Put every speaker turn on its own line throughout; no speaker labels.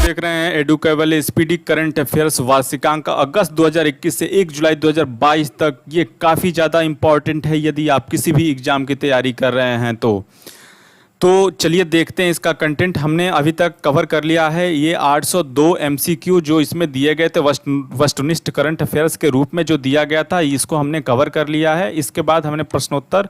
देख रहे हैं एडुकेबल स्पीडी करंट अफेयर्स वार्षिकांक अगस्त 2021 से 1 जुलाई 2022 तक। ये काफ़ी ज़्यादा इम्पॉर्टेंट है यदि आप किसी भी एग्ज़ाम की तैयारी कर रहे हैं तो चलिए देखते हैं इसका कंटेंट। हमने अभी तक कवर कर लिया है ये 802 एमसीक्यू जो इसमें दिए गए थे वस्तुनिष्ठ करंट अफेयर्स के रूप में जो दिया गया था, इसको हमने कवर कर लिया है। इसके बाद हमने प्रश्नोत्तर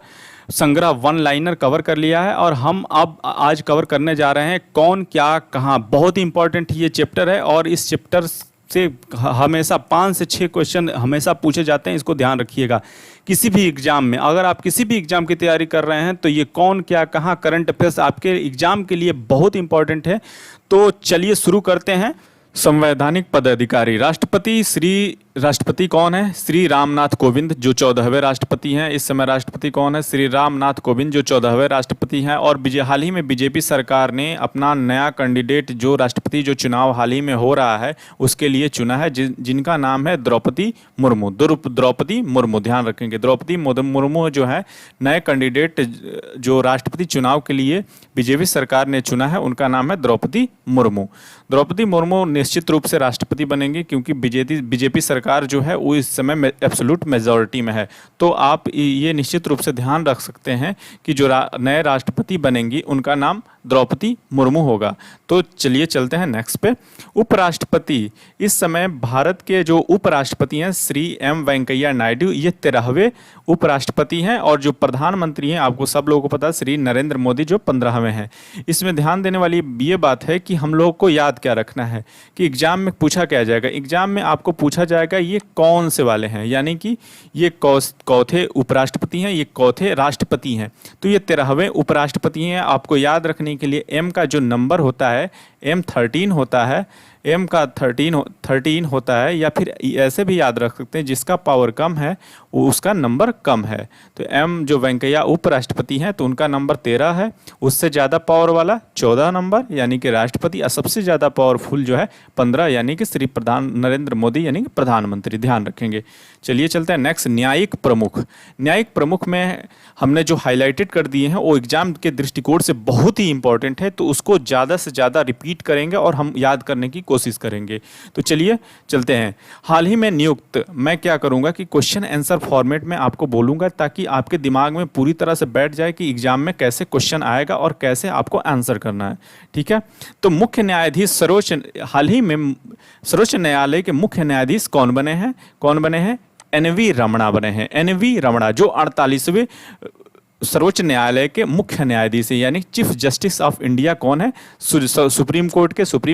संग्रह वन लाइनर कवर कर लिया है और हम अब आज कवर करने जा रहे हैं कौन क्या कहाँ। बहुत ही इंपॉर्टेंट ये चैप्टर है और इस चैप्टर से हमेशा 5 से 6 क्वेश्चन हमेशा पूछे जाते हैं, इसको ध्यान रखिएगा। किसी भी एग्जाम में अगर आप किसी भी एग्जाम की तैयारी कर रहे हैं तो ये कौन क्या कहाँ करंट अफेयर्स आपके एग्जाम के लिए बहुत इंपॉर्टेंट है। तो चलिए शुरू करते हैं। संवैधानिक पदाधिकारी राष्ट्रपति कौन है? श्री रामनाथ कोविंद जो 14वें राष्ट्रपति हैं। इस समय राष्ट्रपति कौन है? श्री रामनाथ कोविंद जो 14वें राष्ट्रपति हैं। और हाल ही में बीजेपी सरकार ने अपना नया कैंडिडेट जो राष्ट्रपति जो चुनाव हाल ही में हो रहा है उसके लिए चुना है, जिनका नाम है द्रौपदी मुर्मू। द्रौपदी मुर्मू, ध्यान रखेंगे, द्रौपदी मुर्मू जो है नए कैंडिडेट जो राष्ट्रपति चुनाव के लिए बीजेपी सरकार ने चुना है, उनका नाम है द्रौपदी मुर्मू। द्रौपदी मुर्मू निश्चित रूप से राष्ट्रपति बनेंगी क्योंकि बीजेपी सरकार जो है वो इस समय एब्सोल्यूट मेजॉरिटी में है। तो आप ये निश्चित रूप से ध्यान रख सकते हैं कि जो नए राष्ट्रपति बनेंगी उनका नाम द्रौपदी मुर्मू होगा। तो चलिए चलते हैं नेक्स्ट पे। उपराष्ट्रपति, इस समय भारत के जो उपराष्ट्रपति हैं श्री एम वेंकैया नायडू, ये 13वें उपराष्ट्रपति हैं। और जो प्रधानमंत्री हैं आपको सब लोगों को पता है श्री नरेंद्र मोदी जो 15वें हैं। इसमें ध्यान देने वाली ये बात है कि हम लोग को याद क्या रखना है कि एग्जाम में पूछा क्या जाएगा। एग्जाम में आपको पूछा जाएगा ये कौन से वाले हैं, यानी कि ये कौथे उपराष्ट्रपति हैं, ये कौथे राष्ट्रपति हैं। तो ये 13वें उपराष्ट्रपति हैं। आपको याद रखने के लिए एम का जो नंबर होता है एम 13 होता है, एम का 13 होता है, या फिर ऐसे भी याद रख सकते हैं जिसका पावर कम है उसका नंबर कम है। तो एम जो वेंकैया उपराष्ट्रपति हैं तो उनका नंबर 13 है। उससे ज़्यादा पावर वाला 14 नंबर यानी कि राष्ट्रपति, और सबसे ज़्यादा पावरफुल जो है 15 यानी कि श्री नरेंद्र मोदी यानी कि प्रधानमंत्री, ध्यान रखेंगे। चलिए चलते हैं नेक्स्ट। न्यायिक प्रमुख। न्यायिक प्रमुख में हमने जो हाईलाइटेड कर दिए हैं वो एग्जाम के दृष्टिकोण से बहुत ही इंपॉर्टेंट है, तो उसको ज़्यादा से ज़्यादा रिपीट करेंगे और हम याद करने की कोशिश करेंगे। तो चलिए चलते हैं। हाल ही में नियुक्त, मैं क्या करूंगा कि क्वेश्चन आंसर फॉर्मेट में आपको बोलूंगा ताकि आपके दिमाग में पूरी तरह से बैठ जाए कि एग्जाम में कैसे क्वेश्चन आएगा और कैसे आपको आंसर करना है, ठीक है। तो मुख्य न्यायाधीश हाल ही में सर्वोच्च न्यायालय के मुख्य न्यायाधीश कौन बने हैं? एन.वी. रमणा बने हैं। एन.वी. रमणा जो 48वें सर्वोच्च न्यायालय के मुख्य न्यायाधीश है, यानी चीफ जस्टिस ऑफ इंडिया कौन है? सुप्रीम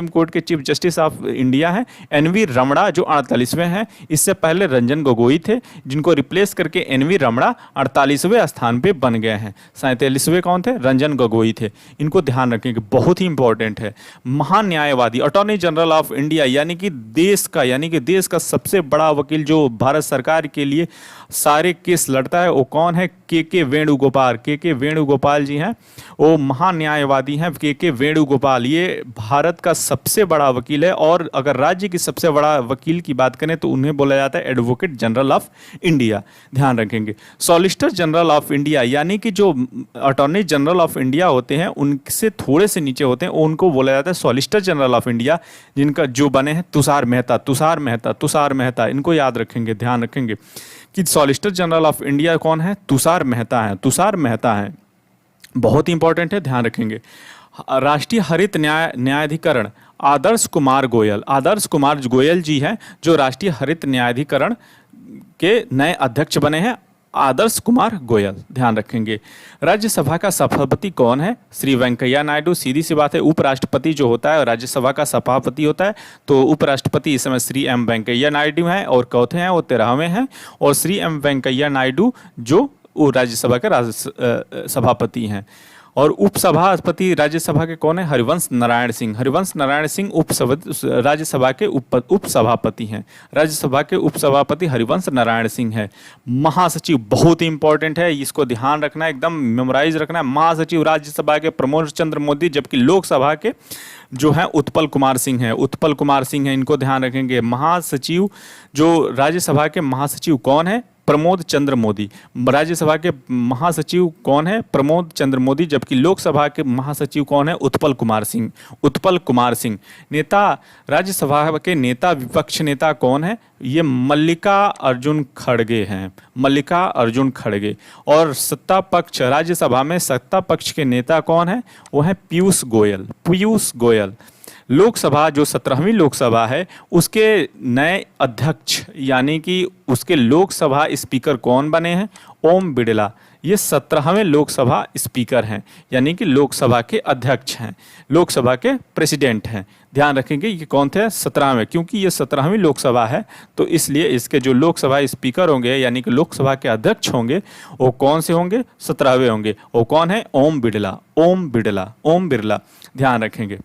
कोर्ट के चीफ जस्टिस ऑफ इंडिया है एन.वी. रमणा जो 48वें हैं। इससे पहले रंजन गोगोई थे जिनको रिप्लेस करके एन.वी. रमणा 48वें स्थान पे बन गए हैं। 47वें कौन थे? रंजन गोगोई थे। इनको ध्यान रखेंगे, बहुत ही इंपॉर्टेंट है। महान्यायवादी अटॉर्नी जनरल ऑफ इंडिया यानी कि देश का सबसे बड़ा वकील जो भारत सरकार के लिए सारे केस लड़ता है वो कौन है? के वेणुगोपाल जी हैं, वो महान्यायवादी हैं। के वेणुगोपाल ये भारत का सबसे बड़ा वकील है और अगर राज्य की सबसे बड़ा वकील की बात करें तो उन्हें बोला जाता है एडवोकेट जनरल ऑफ इंडिया, ध्यान रखेंगे। सॉलिसिटर जनरल ऑफ इंडिया यानी कि जो अटॉर्नी जनरल ऑफ इंडिया होते हैं उनसे थोड़े से नीचे होते हैं, उनको बोला जाता है सॉलिसिटर जनरल ऑफ इंडिया, जिनका जो बने हैं तुषार मेहता। इनको याद रखेंगे, ध्यान रखेंगे कि सॉलिसिटर जनरल ऑफ इंडिया कौन है? तुषार मेहता हैं। बहुत ही इंपॉर्टेंट है, ध्यान रखेंगे। राष्ट्रीय हरित न्यायाधिकरण आदर्श कुमार गोयल जी हैं जो राष्ट्रीय हरित न्यायाधिकरण के नए अध्यक्ष बने हैं। आदर्श कुमार गोयल, ध्यान रखेंगे। राज्यसभा का सभापति कौन है? श्री वेंकैया नायडू। सीधी सी बात है, उपराष्ट्रपति जो होता है राज्यसभा का सभापति होता है, तो उपराष्ट्रपति इस समय श्री एम वेंकैया नायडू हैं और कौथे हैं वो 13वें हैं। और श्री एम वेंकैया नायडू जो राज्यसभा के सभापति हैं। और उपसभापति राज्यसभा के कौन है? हरिवंश नारायण सिंह राज्यसभा के उपसभापति हैं। राज्यसभा के उपसभापति हरिवंश नारायण सिंह है। महासचिव बहुत ही इंपॉर्टेंट है, इसको ध्यान रखना है, एकदम मेमोराइज रखना है। महासचिव राज्यसभा के प्रमोद चंद्र मोदी, जबकि लोकसभा के जो है उत्पल कुमार सिंह हैं, इनको ध्यान रखेंगे। महासचिव जो राज्यसभा के महासचिव कौन है? प्रमोद चंद्र मोदी। राज्यसभा के महासचिव कौन है? प्रमोद चंद्र मोदी। जबकि लोकसभा के महासचिव कौन है? उत्पल कुमार सिंह। उत्पल कुमार सिंह। नेता, राज्यसभा के नेता, विपक्ष नेता कौन है? ये मल्लिका अर्जुन खड़गे हैं। मल्लिका अर्जुन खड़गे। और सत्ता पक्ष, राज्यसभा में सत्ता पक्ष के नेता कौन है? वो है पीयूष गोयल। पीयूष गोयल। लोकसभा, जो 17वीं लोकसभा है, उसके नए अध्यक्ष यानी कि उसके लोकसभा स्पीकर कौन बने हैं? ओम बिड़ला। ये 17वें लोकसभा स्पीकर हैं, यानी कि लोकसभा के अध्यक्ष हैं, लोकसभा के प्रेसिडेंट हैं। ध्यान रखेंगे ये कौन थे? 17वें। क्योंकि ये 17वीं लोकसभा है तो इसलिए इसके जो लोकसभा स्पीकर होंगे यानी कि लोकसभा के अध्यक्ष होंगे वो कौन से होंगे? 17वें होंगे। वो कौन है? ओम बिड़ला। ओम बिड़ला। ओम बिड़ला। ध्यान रखेंगे।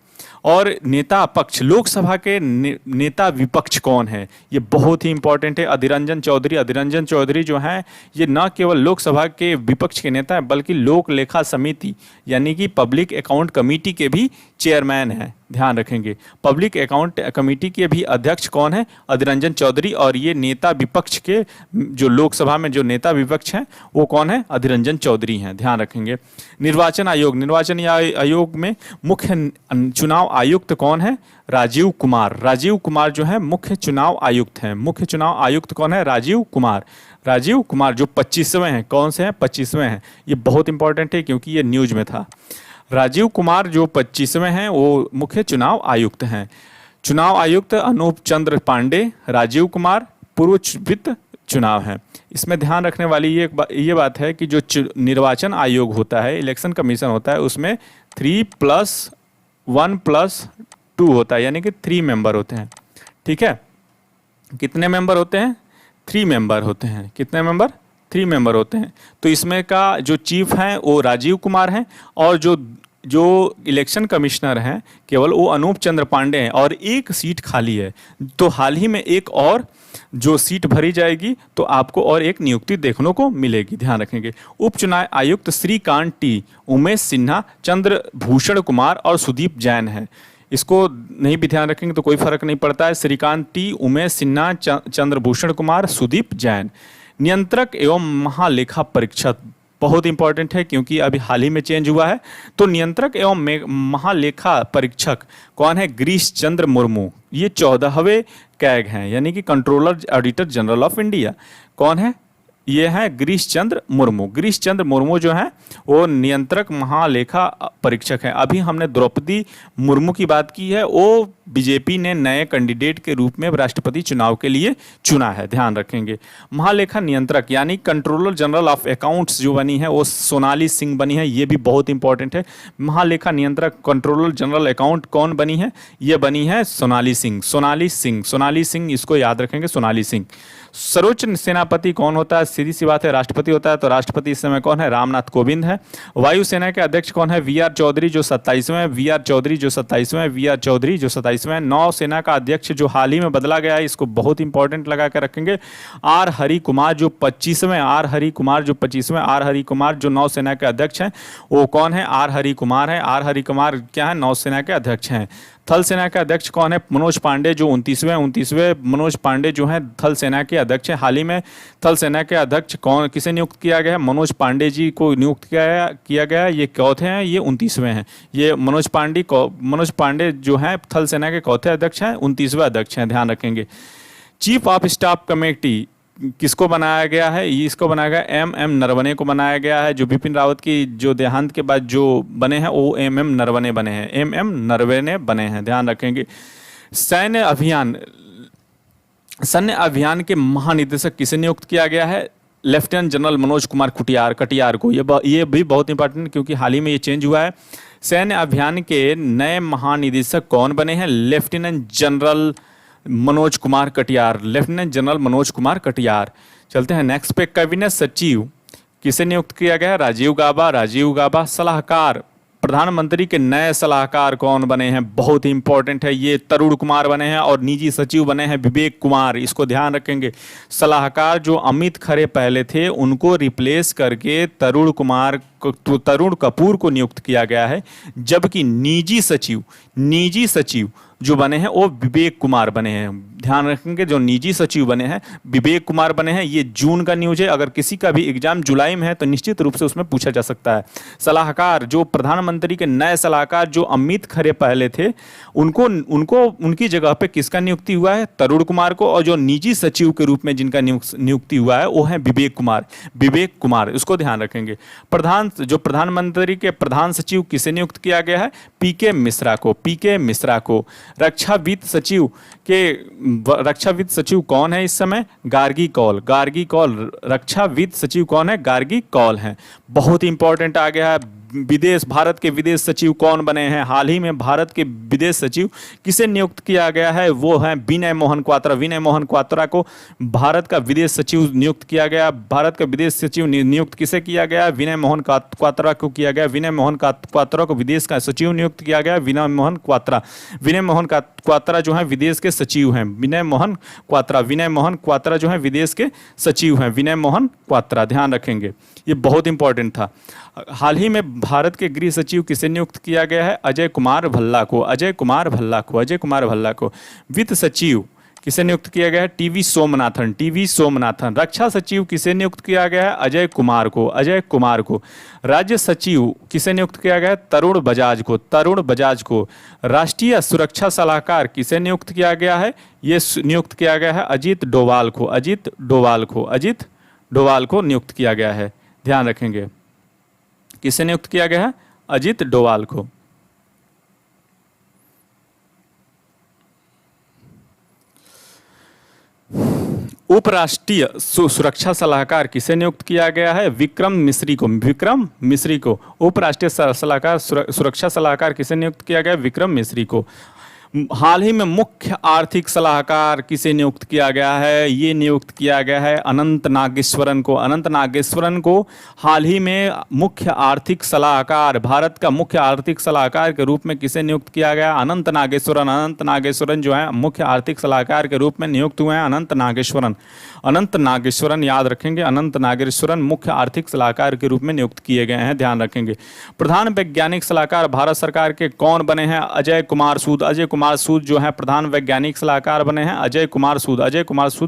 और नेता पक्ष, लोकसभा के नेता विपक्ष कौन है? ये बहुत ही इंपॉर्टेंट है। अधीर रंजन चौधरी। अधीर रंजन चौधरी जो हैं ये न केवल लोकसभा के विपक्ष के नेता हैं बल्कि लोक लेखा समिति यानी कि पब्लिक अकाउंट कमेटी के भी चेयरमैन हैं। ध्यान रखेंगे। पब्लिक अकाउंट कमेटी के भी अध्यक्ष कौन है? अधीर रंजन चौधरी। और ये नेता विपक्ष के, जो लोकसभा में जो नेता विपक्ष हैं वो कौन है? अधीर रंजन चौधरी हैं। ध्यान रखेंगे। निर्वाचन आयोग। निर्वाचन आयोग में मुख्य चुनाव आयुक्त कौन है? राजीव कुमार। राजीव कुमार जो है मुख्य चुनाव आयुक्त हैं। मुख्य चुनाव आयुक्त कौन है? राजीव कुमार। राजीव कुमार जो 25वें हैं। कौन से हैं? 25वें हैं। ये बहुत इंपॉर्टेंट है क्योंकि ये न्यूज में था। राजीव कुमार जो 25वें हैं वो मुख्य चुनाव आयुक्त हैं। चुनाव आयुक्त अनूप चंद्र पांडे, राजीव कुमार पूर्व वित्त चुनाव हैं। इसमें ध्यान रखने वाली ये बात है कि जो निर्वाचन आयोग होता है, इलेक्शन कमीशन होता है, उसमें 3+1+2 होता है यानी कि 3 मेंबर होते हैं। ठीक है। कितने मेंबर होते हैं? 3 मेंबर होते हैं। कितने मेंबर? 3 मेंबर होते हैं। तो इसमें का जो चीफ हैं वो राजीव कुमार हैं और जो इलेक्शन कमिश्नर हैं केवल वो अनूप चंद्र पांडे हैं और एक सीट खाली है। तो हाल ही में एक और जो सीट भरी जाएगी तो आपको और एक नियुक्ति देखने को मिलेगी। ध्यान रखेंगे। उपचुनाव आयुक्त श्रीकांत टी, उमेश सिन्हा, चंद्रभूषण कुमार और सुदीप जैन है। इसको नहीं भी ध्यान रखेंगे तो कोई फर्क नहीं पड़ता है। श्रीकांत टी, उमेश सिन्हा, चंद्रभूषण कुमार, सुदीप जैन। नियंत्रक एवं महालेखा परीक्षक बहुत इंपॉर्टेंट है क्योंकि अभी हाल ही में चेंज हुआ है। तो नियंत्रक एवं महालेखा परीक्षक कौन है? गिरीश चंद्र मुर्मू। ये 14वें कैग हैं यानी कि controller auditor general of India. कौन है? ये हैं गिरीश चंद्र मुर्मू। गिरीश चंद्र मुर्मू जो हैं वो नियंत्रक महालेखा परीक्षक हैं। अभी हमने द्रौपदी मुर्मू की बात की है, वो बीजेपी ने नए कैंडिडेट के रूप में राष्ट्रपति चुनाव के लिए चुना है। ध्यान रखेंगे। महालेखा नियंत्रक यानी कंट्रोलर जनरल ऑफ अकाउंट्स जो बनी है वो सोनाली सिंह बनी है। ये भी बहुत इंपॉर्टेंट है। महालेखा नियंत्रक कंट्रोलर जनरल अकाउंट कौन बनी है? ये बनी है सोनाली सिंह। सोनाली सिंह। सोनाली सिंह, इसको याद रखेंगे, सोनाली सिंह। सर्वोच्च सेनापति कौन होता है? सीधी सी बात है, राष्ट्रपति होता है। तो राष्ट्रपति इस समय कौन है? रामनाथ कोविंद है। वायुसेना के अध्यक्ष कौन है? वी आर चौधरी जो 27वें। वी आर चौधरी जो 27वें। वी आर चौधरी जो 27वें। नौसेना का अध्यक्ष जो हाल ही में बदला गया है, इसको बहुत इंपॉर्टेंट लगा कर रखेंगे, आर हरि कुमार जो 25वें। आर हरि कुमार जो 25वें। आर हरि कुमार जो नौसेना के अध्यक्ष हैं वो कौन है? आर हरि कुमार है। आर हरि कुमार क्या है? नौसेना के अध्यक्ष हैं। थल सेना के अध्यक्ष कौन है? मनोज पांडे जो 29वें। मनोज पांडे जो हैं थल सेना के अध्यक्ष हैं। हाल ही में थल सेना के अध्यक्ष कौन, किसे नियुक्त किया गया है? मनोज पांडे जी को नियुक्त किया गया। ये चौथे हैं, ये 29वें हैं। ये मनोज पांडे जो हैं थल सेना के चौथे अध्यक्ष हैं, 29वें अध्यक्ष हैं। ध्यान रखेंगे। चीफ ऑफ स्टाफ कमेटी किसको बनाया गया है? इसको बनाया गया एम नरवणे को बनाया गया है। जो बिपिन रावत की जो देहांत के बाद जो बने हैं वो एम नरवणे बने हैं। एम नरवणे बने हैं। ध्यान रखेंगे। सैन्य अभियान के महानिदेशक किसे नियुक्त किया गया है? लेफ्टिनेंट जनरल मनोज कुमार कटियार को। ये भी बहुत इंपॉर्टेंट क्योंकि हाल ही में ये चेंज हुआ है। सैन्य अभियान के नए महानिदेशक कौन बने हैं? Lieutenant general Manoj Kumar Katiyar. Lieutenant general Manoj Kumar Katiyar. चलते हैं नेक्स्ट पे। कैबिनेट सचिव किसे नियुक्त किया गया है? राजीव गाबा। राजीव गाबा। सलाहकार, प्रधानमंत्री के नए सलाहकार कौन बने हैं? बहुत ही इंपॉर्टेंट है, ये तरुण कुमार बने हैं और निजी सचिव बने हैं विवेक कुमार। इसको ध्यान रखेंगे। सलाहकार जो अमित खरे पहले थे उनको रिप्लेस करके तरुण कपूर को नियुक्त किया गया है। जबकि निजी सचिव जो बने हैं वो विवेक कुमार बने हैं। ध्यान रखेंगे, जो निजी सचिव बने हैं विवेक कुमार बने हैं। ये जून का न्यूज है, अगर किसी का भी एग्जाम जुलाई में है तो निश्चित रूप से उसमें पूछा जा सकता है। सलाहकार, जो प्रधानमंत्री के नए सलाहकार जो अमित खरे पहले थे, उनकी जगह पे किसका नियुक्ति हुआ है? तरुण कुमार को। और जो निजी सचिव के रूप में जिनका नियुक्ति हुआ है वो है विवेक कुमार, उसको ध्यान रखेंगे। प्रधानमंत्री के प्रधान सचिव किसे नियुक्त किया गया है? पीके मिश्रा को। रक्षा वित्त सचिव कौन है इस समय? गार्गी कौल। रक्षा वित्त सचिव कौन है? गार्गी कौल है। बहुत इंपॉर्टेंट आ गया है। भारत के विदेश सचिव कौन बने हैं? हाल ही में भारत के विदेश सचिव किसे नियुक्त किया गया है? वो है विनय मोहन क्वात्रा को भारत का विदेश सचिव नियुक्त किया गया। भारत का विदेश सचिव नियुक्त किसे किया गया? विनय मोहन क्वात्रा को किया गया। विनय मोहन क्वात्रा को विदेश का सचिव नियुक्त किया गया। विनय मोहन क्वात्रा जो है विदेश के सचिव हैं। विनय मोहन क्वात्रा जो है विदेश के सचिव हैं। विनय मोहन क्वात्रा, ध्यान रखेंगे, ये बहुत इंपॉर्टेंट था। हाल ही में भारत के गृह सचिव किसे नियुक्त किया गया है? अजय कुमार भल्ला को। वित्त सचिव किसे नियुक्त किया गया है? टीवी सोमनाथन। रक्षा सचिव किसे नियुक्त किया गया है? अजय कुमार को। राज्य सचिव किसे नियुक्त किया गया है? तरुण बजाज को। राष्ट्रीय सुरक्षा सलाहकार किसे नियुक्त किया गया है? ये नियुक्त किया गया है अजीत डोवाल को नियुक्त किया गया है। ध्यान रखेंगे, किसे नियुक्त किया गया है? अजीत डोवाल को। उपराष्ट्रीय सुरक्षा सलाहकार किसे नियुक्त किया गया है? विक्रम मिश्री को। उपराष्ट्रीय सलाहकार सुरक्षा सलाहकार किसे नियुक्त किया गया है? विक्रम मिश्री को। हाल ही में मुख्य आर्थिक सलाहकार किसे नियुक्त किया गया है? ये नियुक्त किया गया है अनंत नागेश्वरन को। हाल ही में मुख्य आर्थिक सलाहकार, भारत का मुख्य आर्थिक सलाहकार के रूप में किसे नियुक्त किया गया? अनंत नागेश्वरन जो है मुख्य आर्थिक सलाहकार के रूप में नियुक्त हुए हैं। अनंत नागेश्वरन याद रखेंगे, अनंत नागेश्वरन मुख्य आर्थिक सलाहकार के रूप में नियुक्त किए गए हैं। ध्यान रखेंगे। प्रधान वैज्ञानिक सलाहकार भारत सरकार के कौन बने हैं? अजय कुमार सूद जो है प्रधान वैज्ञानिक सलाहकार बने हैं। अजय कुमार सूद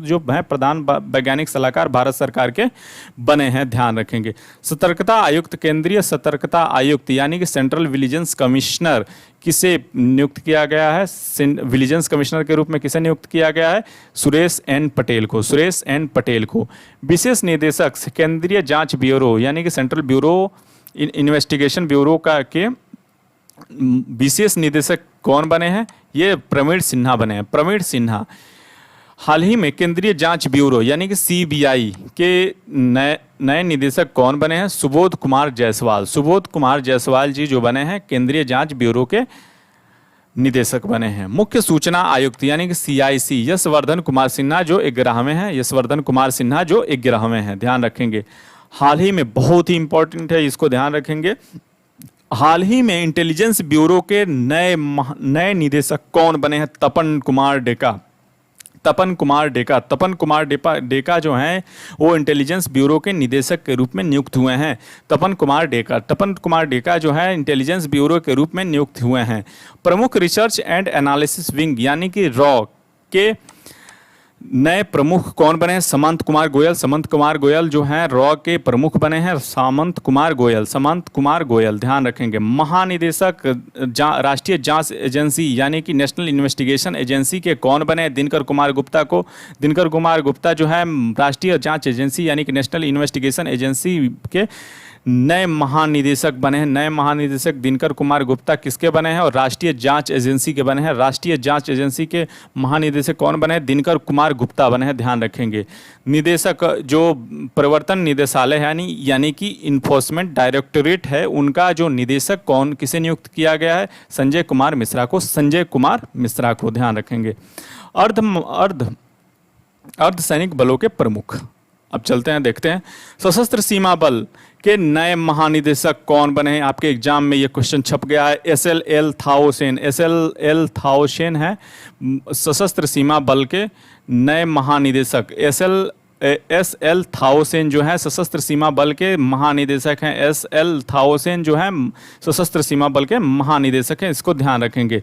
जो है प्रधान वैज्ञानिक सलाहकार भारत सरकार के बने हैं। ध्यान रखेंगे। सतर्कता आयुक्त, केंद्रीय सतर्कता आयुक्त यानी कि सेंट्रल विजिलेंस कमिश्नर किसे नियुक्त किया गया है? विजिलेंस कमिश्नर के रूप में किसे नियुक्त किया गया है? सुरेश एन पटेल को। विशेष निदेशक केंद्रीय जांच ब्यूरो यानी कि सेंट्रल ब्यूरो इन्वेस्टिगेशन ब्यूरो के विशेष निदेशक कौन बने हैं? ये प्रवीण सिन्हा। हाल ही में केंद्रीय जांच ब्यूरो यानी कि सीबीआई के नए निदेशक कौन बने हैं? सुबोध कुमार जायसवाल जी जो बने हैं केंद्रीय जांच ब्यूरो के निदेशक बने हैं। मुख्य सूचना आयुक्त यानी कि सीआईसी यशवर्धन कुमार सिन्हा जो 11वें हैं। ध्यान रखेंगे। हाल ही में बहुत ही इंपॉर्टेंट है, इसको ध्यान रखेंगे। हाल ही में इंटेलिजेंस ब्यूरो के नए निदेशक कौन बने हैं? तपन कुमार डेका जो हैं वो इंटेलिजेंस ब्यूरो के निदेशक के रूप में नियुक्त हुए हैं। तपन कुमार डेका जो है इंटेलिजेंस ब्यूरो के रूप में नियुक्त हुए हैं। प्रमुख रिसर्च एंड एनालिसिस विंग यानी कि रॉ के नए प्रमुख कौन बने हैं? समंत कुमार गोयल जो हैं रॉ के प्रमुख बने हैं। समंत कुमार गोयल। ध्यान रखेंगे। महानिदेशक राष्ट्रीय जांच एजेंसी यानी कि नेशनल इन्वेस्टिगेशन एजेंसी के कौन बने हैं? दिनकर कुमार गुप्ता जो है राष्ट्रीय जांच एजेंसी यानी कि नेशनल इन्वेस्टिगेशन एजेंसी के नए महानिदेशक बने हैं। नए महानिदेशक दिनकर कुमार गुप्ता किसके बने हैं? और राष्ट्रीय जांच एजेंसी के बने हैं। राष्ट्रीय जांच एजेंसी के महानिदेशक कौन बने हैं? दिनकर कुमार गुप्ता बने हैं। ध्यान रखेंगे। निदेशक जो प्रवर्तन निदेशालय है यानी कि इन्फोर्समेंट डायरेक्टोरेट है, उनका जो निदेशक किसे नियुक्त किया गया है? संजय कुमार मिश्रा को। ध्यान रखेंगे। अर्धसैनिक बलों के प्रमुख, अब चलते हैं देखते हैं। सशस्त्र सीमा बल के नए महानिदेशक कौन बने हैं? आपके एग्जाम में ये क्वेश्चन छप गया है। एसएल थाओसेन है सशस्त्र सीमा बल के नए महानिदेशक। एस.एल. थाओसेन जो है सशस्त्र सीमा बल के महानिदेशक हैं। एस.एल. थाओसेन जो है सशस्त्र सीमा बल के महानिदेशक हैं, इसको ध्यान रखेंगे।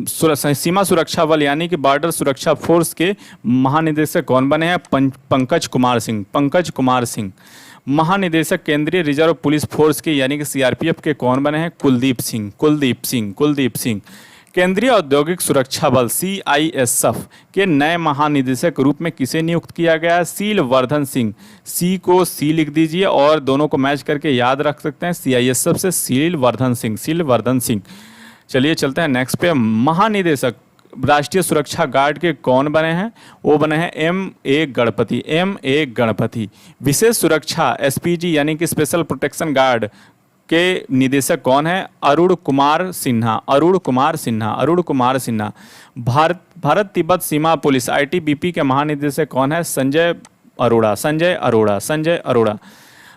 सीमा सुरक्षा बल यानी कि बॉर्डर सुरक्षा फोर्स के महानिदेशक कौन बने हैं? पंकज कुमार सिंह। पंकज कुमार सिंह। महानिदेशक केंद्रीय रिजर्व पुलिस फोर्स के यानी कि सीआरपीएफ के कौन बने हैं? कुलदीप सिंह। कुलदीप सिंह। कुलदीप सिंह। केंद्रीय औद्योगिक सुरक्षा बल सीआईएसएफ के नए महानिदेशक के रूप में किसे नियुक्त किया गया है? शीलवर्धन सिंह। सी को सी लिख दीजिए और दोनों को मैच करके याद रख सकते हैं। सीआईएसएफ से शीलवर्धन सिंह। शीलवर्धन सिंह। चलिए चलते हैं नेक्स्ट पे। महानिदेशक राष्ट्रीय सुरक्षा गार्ड के कौन बने हैं? वो बने हैं M.A. गणपति। M.A. गणपति। विशेष सुरक्षा एसपीजी यानी कि स्पेशल प्रोटेक्शन गार्ड के निदेशक कौन है? अरुण कुमार सिन्हा। अरुण कुमार सिन्हा। अरुण कुमार सिन्हा। भारत तिब्बत सीमा पुलिस आईटीबीपी के महानिदेशक कौन है? संजय अरोड़ा। संजय अरोड़ा। संजय अरोड़ा।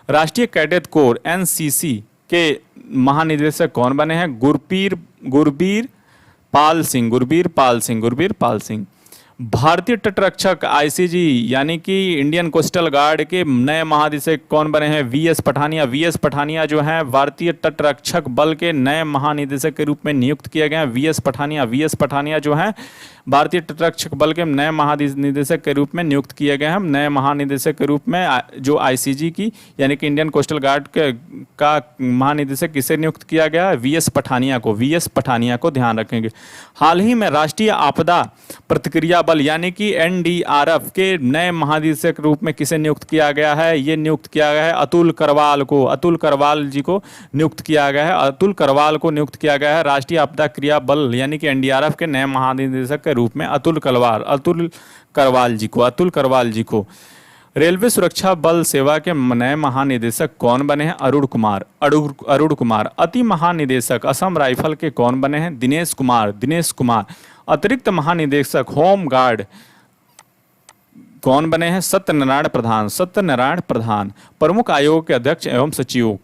राष्ट्रीय कैडेट कोर एनसीसी के महानिदेशक कौन बने हैं? गुरबीर पाल सिंह। गुरबीर पाल सिंह। गुरबीर पाल सिंह। भारतीय तटरक्षक आईसीजी यानी कि इंडियन कोस्टल गार्ड के नए महानिदेशक कौन बने हैं? वीएस पठानिया। वीएस पठानिया जो है भारतीय तटरक्षक बल के नए महानिदेशक के रूप में नियुक्त किए गए हैं। वीएस पठानिया। वीएस पठानिया जो है भारतीय तटरक्षक बल के नए महानिदेशक के रूप में नियुक्त किए गए हैं। नए महानिदेशक के रूप में जो आईसीजी की यानी कि इंडियन कोस्टल गार्ड का महानिदेशक किसे नियुक्त किया गया है? वीएस पठानिया को। वीएस पठानिया को ध्यान रखेंगे। हाल ही में राष्ट्रीय आपदा प्रतिक्रिया बल यानी कि एनडीआरएफ के नए महानिदेशक के रूप में किसे नियुक्त किया गया है? ये नियुक्त किया गया है अतुल करवाल को। अतुल करवाल जी को नियुक्त किया गया है। अतुल करवाल को नियुक्त किया गया है राष्ट्रीय आपदा क्रिया बल यानी कि एनडीआरएफ के नए महानिदेशक के रूप में अतुल करवाल जी को। अतुल करवाल जी को। रेलवे सुरक्षा बल सेवा के नए महानिदेशक कौन बने हैं? अरुण कुमार। अरुण कुमार। अति महानिदेशक असम राइफल के कौन बने हैं? दिनेश कुमार। दिनेश कुमार। अतिरिक्त महानिदेशक होम गार्ड कौन बने हैं? सत्यनारायण प्रधान। सत्यनारायण प्रधान। प्रमुख आयोग के अध्यक्ष एवं सचिव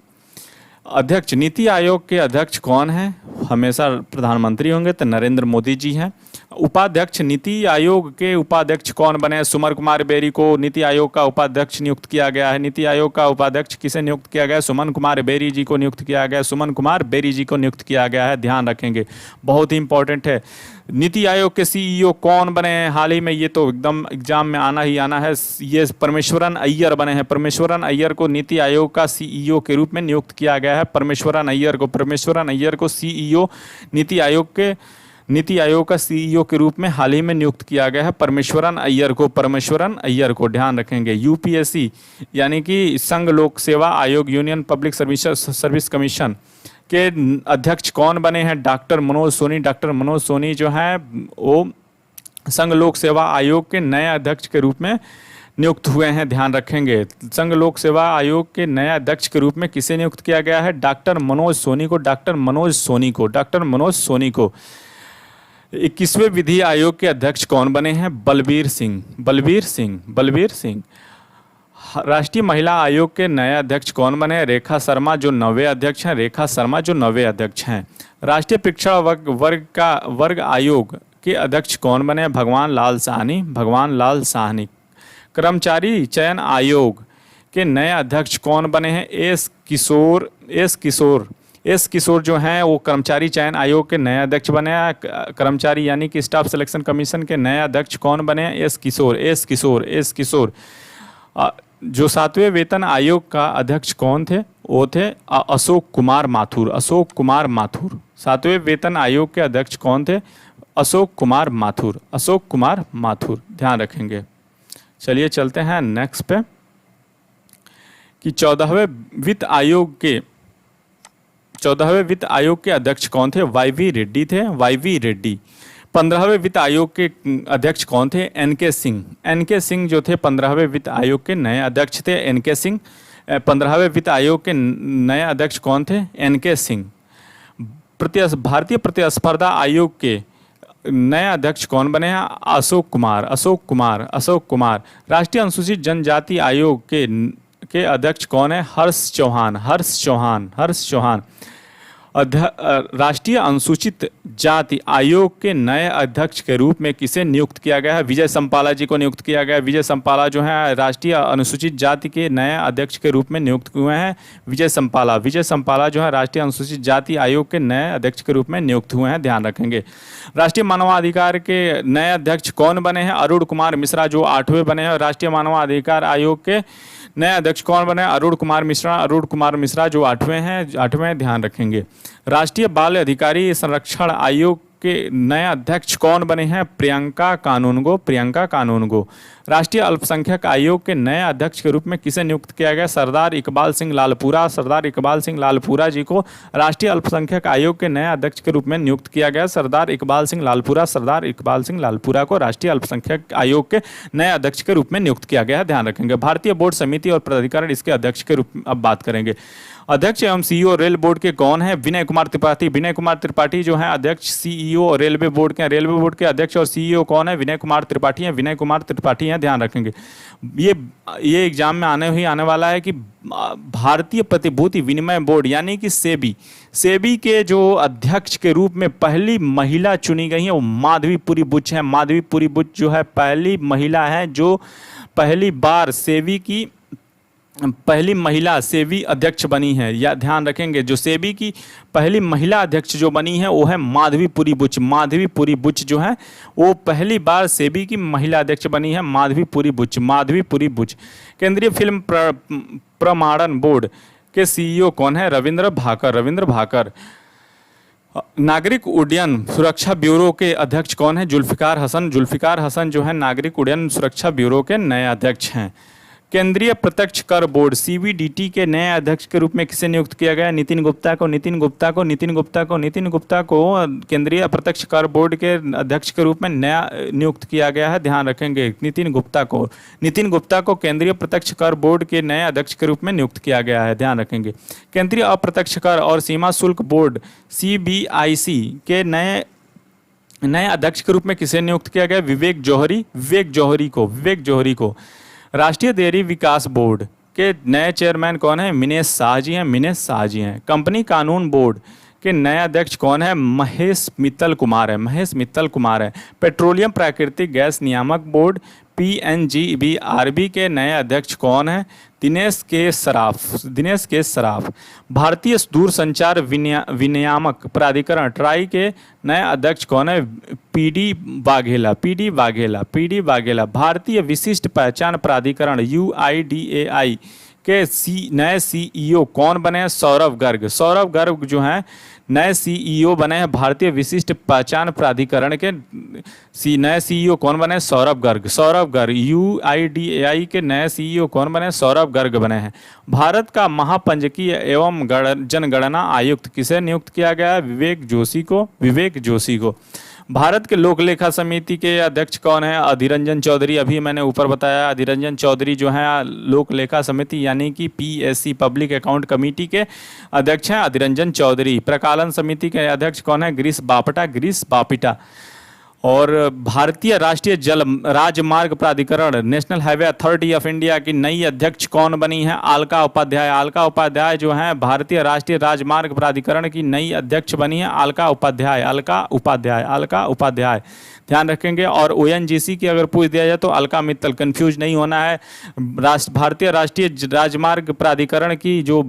अध्यक्ष नीति आयोग के अध्यक्ष कौन हैं? हमेशा प्रधानमंत्री होंगे तो नरेंद्र मोदी जी हैं। उपाध्यक्ष नीति आयोग के उपाध्यक्ष कौन बने हैं? सुमन कुमार बेरी को नीति आयोग का उपाध्यक्ष नियुक्त किया गया है। नीति आयोग का उपाध्यक्ष किसे नियुक्त किया गया है? सुमन कुमार बेरी जी को नियुक्त किया गया है। सुमन कुमार बेरी जी को नियुक्त किया गया है। ध्यान रखेंगे, बहुत ही इंपॉर्टेंट है। नीति आयोग के सीईओ कौन बने हैं हाल ही में? ये तो एकदम एग्जाम में आना ही आना है। ये परमेश्वरन अय्यर बने हैं। परमेश्वरन अय्यर को नीति आयोग का सीईओ के रूप में नियुक्त किया गया है। परमेश्वरन अय्यर को सीईओ नीति आयोग का सीईओ के रूप में हाल ही में नियुक्त किया गया है। परमेश्वरन अय्यर को ध्यान रखेंगे। यूपीएससी यानी कि संघ लोक सेवा आयोग यूनियन पब्लिक सर्विस कमीशन के अध्यक्ष कौन बने हैं? डॉक्टर मनोज सोनी। डॉक्टर मनोज सोनी जो है वो संघ लोक सेवा आयोग के नए अध्यक्ष के रूप में नियुक्त हुए हैं। ध्यान रखेंगे। संघ लोक सेवा आयोग के नए अध्यक्ष के रूप में किसे नियुक्त किया गया है? डॉक्टर मनोज सोनी को। डॉक्टर मनोज सोनी को। डॉक्टर मनोज सोनी को। 21वें विधि आयोग के अध्यक्ष कौन बने हैं? बलबीर सिंह। बलबीर सिंह। बलबीर सिंह। राष्ट्रीय महिला आयोग के नए अध्यक्ष कौन बने हैं? रेखा शर्मा जो 9वें अध्यक्ष हैं। रेखा शर्मा जो 9वें अध्यक्ष हैं। राष्ट्रीय पिछड़ा वर्ग आयोग के अध्यक्ष कौन बने हैं? भगवान लाल साहनी। भगवान लाल साहनी। कर्मचारी चयन आयोग के नए अध्यक्ष कौन बने हैं? एस किशोर जो हैं वो कर्मचारी चयन आयोग के नए अध्यक्ष बने हैं। कर्मचारी यानी कि स्टाफ सिलेक्शन कमीशन के नए अध्यक्ष कौन बने हैं? एस किशोर। जो 7वें वेतन आयोग का अध्यक्ष कौन थे? वो थे अशोक कुमार माथुर। अशोक कुमार माथुर। 7वें वेतन आयोग के अध्यक्ष कौन थे? अशोक कुमार माथुर। अशोक कुमार माथुर। ध्यान रखेंगे। चलिए चलते हैं नेक्स्ट पे कि 14वें वित्त आयोग के अध्यक्ष कौन थे? वाईवी रेड्डी थे। वाईवी रेड्डी। 15वें वित्त आयोग के अध्यक्ष कौन थे? एनके सिंह। एनके सिंह जो थे 15वें वित्त आयोग के नए अध्यक्ष थे। एनके सिंह। 15वें वित्त आयोग के नए अध्यक्ष कौन थे? एनके सिंह। भारतीय प्रतिस्पर्धा आयोग के नए अध्यक्ष कौन बने हैं? अशोक कुमार। राष्ट्रीय अनुसूचित जनजाति आयोग के अध्यक्ष कौन है? हर्ष चौहान। राष्ट्रीय अनुसूचित जाति आयोग के नए अध्यक्ष के रूप में किसे नियुक्त किया गया है? विजय संपाला जी को नियुक्त किया गया है। विजय संपाला जो है राष्ट्रीय अनुसूचित जाति के नए अध्यक्ष के रूप में नियुक्त हुए हैं। विजय संपाला जो है राष्ट्रीय अनुसूचित जाति आयोग के नए अध्यक्ष के रूप में नियुक्त हुए हैं, ध्यान रखेंगे। राष्ट्रीय मानवाधिकार के नए अध्यक्ष कौन बने हैं? अरुण कुमार मिश्रा जो 8वें बने हैं। राष्ट्रीय मानवाधिकार आयोग के नए अध्यक्ष कौन बने? अरुण कुमार मिश्रा जो 8वें ध्यान रखेंगे। राष्ट्रीय बाल अधिकारी संरक्षण आयोग के नए अध्यक्ष कौन बने हैं? प्रियंका कानूनगो। राष्ट्रीय अल्पसंख्यक आयोग के नए अध्यक्ष के रूप में किसे नियुक्त किया गया? सरदार इकबाल सिंह लालपुरा जी को राष्ट्रीय अल्पसंख्यक आयोग के नए अध्यक्ष के रूप में नियुक्त किया गया। सरदार इकबाल सिंह लालपुरा को राष्ट्रीय अल्पसंख्यक आयोग के नए अध्यक्ष के रूप में नियुक्त किया गया है, ध्यान रखेंगे। भारतीय बोर्ड समिति और प्राधिकरण इसके अध्यक्ष के रूप में अब बात करेंगे। अध्यक्ष एवं सीईओ रेल बोर्ड के कौन है? विनय कुमार त्रिपाठी जो है अध्यक्ष सीईओ रेलवे बोर्ड के अध्यक्ष और सीईओ कौन है? विनय कुमार त्रिपाठी हैं, ध्यान रखेंगे। ये एग्जाम में आने वाला है कि भारतीय प्रतिभूति विनिमय बोर्ड यानी कि सेबी के जो अध्यक्ष के रूप में पहली महिला चुनी गई है वो माधवीपुरी बुच है। माधवीपुरी बुच जो है पहली महिला है जो पहली बार पहली महिला सेबी अध्यक्ष बनी है, या ध्यान रखेंगे जो सेबी की पहली महिला अध्यक्ष जो बनी है वो है माधवीपुरी बुच जो है वो पहली बार सेबी की महिला अध्यक्ष बनी है, माधवीपुरी बुच। केंद्रीय फिल्म प्रमाणन बोर्ड के सीईओ कौन है? रविंद्र भाकर। नागरिक उड्डयन सुरक्षा ब्यूरो के अध्यक्ष कौन है? जुल्फिकार हसन जो है नागरिक उड्डयन सुरक्षा ब्यूरो के नए अध्यक्ष हैं। केंद्रीय प्रत्यक्ष कर बोर्ड सीबीडीटी के नए अध्यक्ष के रूप में किसे नियुक्त किया गया? नितिन गुप्ता को केंद्रीय प्रत्यक्ष कर बोर्ड के अध्यक्ष के रूप में नया नियुक्त किया गया है, ध्यान रखेंगे। नितिन गुप्ता को केंद्रीय प्रत्यक्ष कर बोर्ड के नए अध्यक्ष के रूप में नियुक्त किया गया है, ध्यान रखेंगे। केंद्रीय अप्रत्यक्ष कर और सीमा शुल्क बोर्ड सीबीआईसी के नए अध्यक्ष के रूप में किसे नियुक्त किया गया? विवेक जौहरी को। राष्ट्रीय डेयरी विकास बोर्ड के नए चेयरमैन कौन है? मिनेश शाह जी हैं। कंपनी कानून बोर्ड के नए अध्यक्ष कौन है? महेश मित्तल कुमार है। पेट्रोलियम प्राकृतिक गैस नियामक बोर्ड पीएनजीबीआरबी के नए अध्यक्ष कौन है? दिनेश के सराफ। भारतीय दूरसंचार विनियामक प्राधिकरण ट्राई के नए अध्यक्ष कौन है? पीडी वाघेला। भारतीय विशिष्ट पहचान प्राधिकरण यूआईडीएआई के नए सीईओ कौन बने हैं? सौरभ गर्ग जो हैं नए सीईओ बने हैं भारतीय विशिष्ट पहचान प्राधिकरण के नए सीईओ कौन बने? सौरभ गर्ग। यूआईडीएआई के नए सीईओ कौन बने? सौरभ गर्ग बने हैं। भारत का महापंजीकी एवं जनगणना आयुक्त किसे नियुक्त किया गया है? विवेक जोशी को। भारत के लोक लेखा समिति के अध्यक्ष कौन है? अधीर रंजन चौधरी। अभी मैंने ऊपर बताया अधीर रंजन चौधरी जो है लोक लेखा समिति यानी कि पीएससी पब्लिक अकाउंट कमेटी के अध्यक्ष हैं अधीर रंजन चौधरी। प्रकालन समिति के अध्यक्ष कौन है? गिरीश बापिटा। और भारतीय राष्ट्रीय जल राजमार्ग प्राधिकरण national highway authority of India की नई अध्यक्ष कौन बनी है? अलका उपाध्याय जो है भारतीय राष्ट्रीय राजमार्ग प्राधिकरण की नई अध्यक्ष बनी है अलका उपाध्याय, ध्यान रखेंगे। और ओएनजीसी की अगर पूछ दिया जाए तो अलका मित्तल, कंफ्यूज नहीं होना है। भारतीय राष्ट्रीय राजमार्ग प्राधिकरण की जो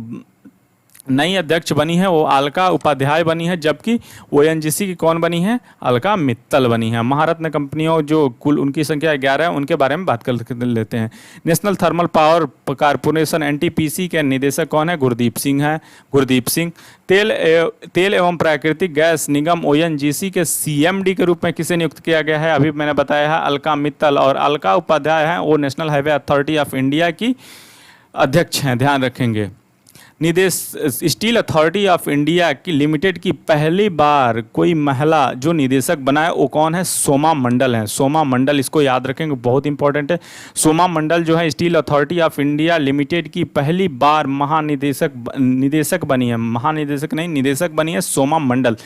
नई अध्यक्ष बनी है वो अलका उपाध्याय बनी है, जबकि ओएनजीसी की कौन बनी है? अलका मित्तल बनी है। महारत्न कंपनियों जो कुल उनकी संख्या 11 है उनके बारे में बात कर लेते हैं। National thermal power corporation NTPC के निदेशक कौन है? गुरदीप सिंह। तेल एवं प्राकृतिक गैस निगम ओएनजीसी के सीएमडी के रूप में किसे नियुक्त किया गया है? अभी मैंने बताया है अलका मित्तल। और अलका उपाध्याय है वो national highway authority of India की अध्यक्ष हैं, ध्यान रखेंगे। स्टील अथॉरिटी ऑफ इंडिया की लिमिटेड की पहली बार कोई महिला जो निदेशक बना है वो कौन है? सोमा मंडल, इसको याद रखेंगे, बहुत इंपॉर्टेंट है। सोमा मंडल जो है steel authority of India limited की पहली बार निदेशक बनी है। निदेशक बनी है सोमा मंडल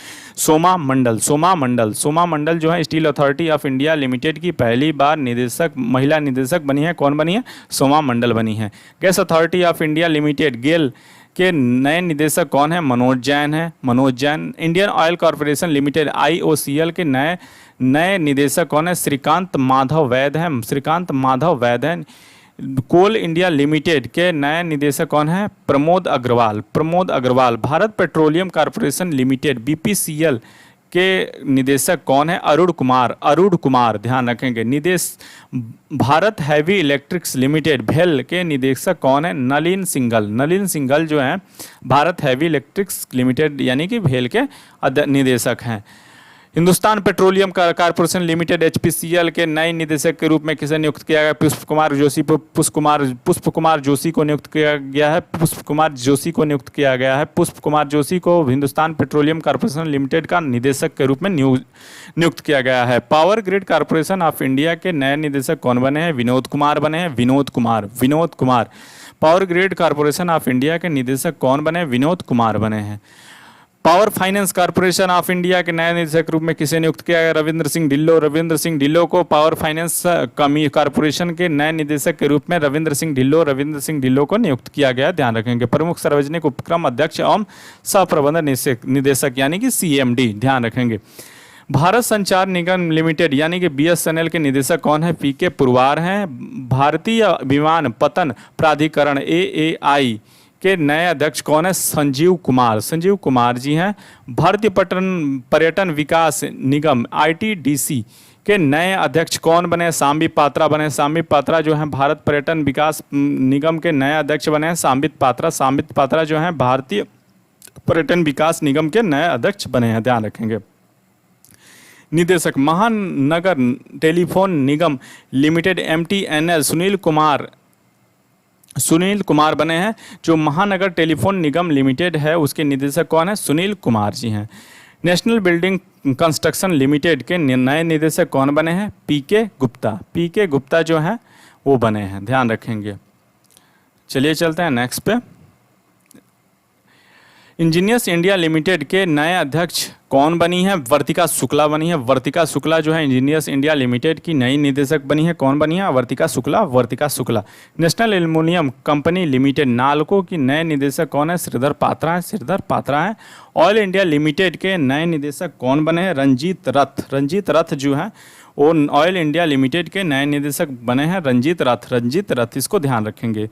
जो है steel authority of India limited की पहली बार महिला निदेशक बनी है। कौन बनी है? सोमा मंडल बनी है। Gas authority of India limited के नए निदेशक कौन है? मनोज जैन है, Manoj Jain. Indian oil corporation limited IOCL के नए नए निदेशक कौन है? श्रीकांत माधव वैद है, श्रीकांत माधव वैद है। कोल इंडिया लिमिटेड के नए निदेशक कौन है? Pramod Agarwal, Pramod Agarwal. Bharat petroleum corporation limited BPCL के निदेशक कौन है? अरुण कुमार, अरुण कुमार, ध्यान रखेंगे। भारत हैवी इलेक्ट्रिक्स लिमिटेड भेल के निदेशक कौन है? नलिन सिंघल, नलिन सिंघल जो है भारत हैवी इलेक्ट्रिक्स लिमिटेड यानी कि भेल के निदेशक हैं। Hindustan petroleum corporation limited HPCL के नए निदेशक के रूप में किसे नियुक्त किया गया? पुष्प कुमार जोशी, पुष्प कुमार जोशी को नियुक्त किया गया है, पुष्प कुमार जोशी को नियुक्त किया गया है। पुष्प कुमार जोशी को हिंदुस्तान पेट्रोलियम कॉर्पोरेशन लिमिटेड का निदेशक के रूप में नियुक्त किया गया है। Power grid corporation of India के नए निदेशक कौन बने हैं? विनोद कुमार बने हैं, Vinod Kumar, Vinod Kumar. Power grid corporation of India के निदेशक कौन बने? विनोद कुमार बने हैं। Power finance corporation of India के नए निदेशक रूप में किसे नियुक्त किया गया? रविंद्र सिंह ढिल्लो, रविंद्र सिंह ढिल्लो को पावर फाइनेंस कॉर्पोरेशन के नए निदेशक के रूप में रविंद्र सिंह ढिल्लो को नियुक्त किया गया, ध्यान रखेंगे। प्रमुख सार्वजनिक उपक्रम अध्यक्ष एवं सहप्रबंधन निदेशक यानी कि CMD, ध्यान रखेंगे। भारत संचार निगम लिमिटेड यानी कि BSNL के निदेशक कौन है? PK पुरवार हैं। भारतीय विमानपत्तन प्राधिकरण AAI के नए अध्यक्ष कौन है? संजीव कुमार, संजीव कुमार जी हैं। भारतीय पर्यटन विकास निगम ITDC के नए अध्यक्ष कौन बने? सांबित पात्रा बने, सांबित पात्रा जो है भारत पर्यटन विकास निगम के नए अध्यक्ष बने हैं सांबित पात्रा, सांबित पात्रा जो है भारतीय पर्यटन विकास निगम के नए अध्यक्ष बने हैं, ध्यान रखेंगे। निदेशक महानगर टेलीफोन निगम लिमिटेड MTNL सुनील कुमार बने हैं। जो महानगर टेलीफोन निगम लिमिटेड है उसके निदेशक कौन है? सुनील कुमार जी हैं। नेशनल बिल्डिंग कंस्ट्रक्शन लिमिटेड के नए निदेशक कौन बने हैं? PK गुप्ता, PK गुप्ता जो हैं वो बने हैं, ध्यान रखेंगे। चलिए चलते हैं नेक्स्ट पे। इंजीनियर्स इंडिया लिमिटेड के नए अध्यक्ष कौन बनी है? वर्तिका शुक्ला बनी है, वर्तिका शुक्ला जो है इंजीनियर्स इंडिया लिमिटेड की नई निदेशक बनी है। कौन बनी है? Vartika Shukla, Vartika Shukla. National aluminium company limited Nalco की नए निदेशक कौन है? श्रीधर पात्रा है, श्रीधर पात्रा है। ऑयल इंडिया लिमिटेड के नए निदेशक कौन बने हैं? रंजीत रथ, रंजीत रथ जो है वो ऑयल इंडिया लिमिटेड के नए निदेशक बने हैं रंजीत रथ, रंजीत रथ, इसको ध्यान रखेंगे।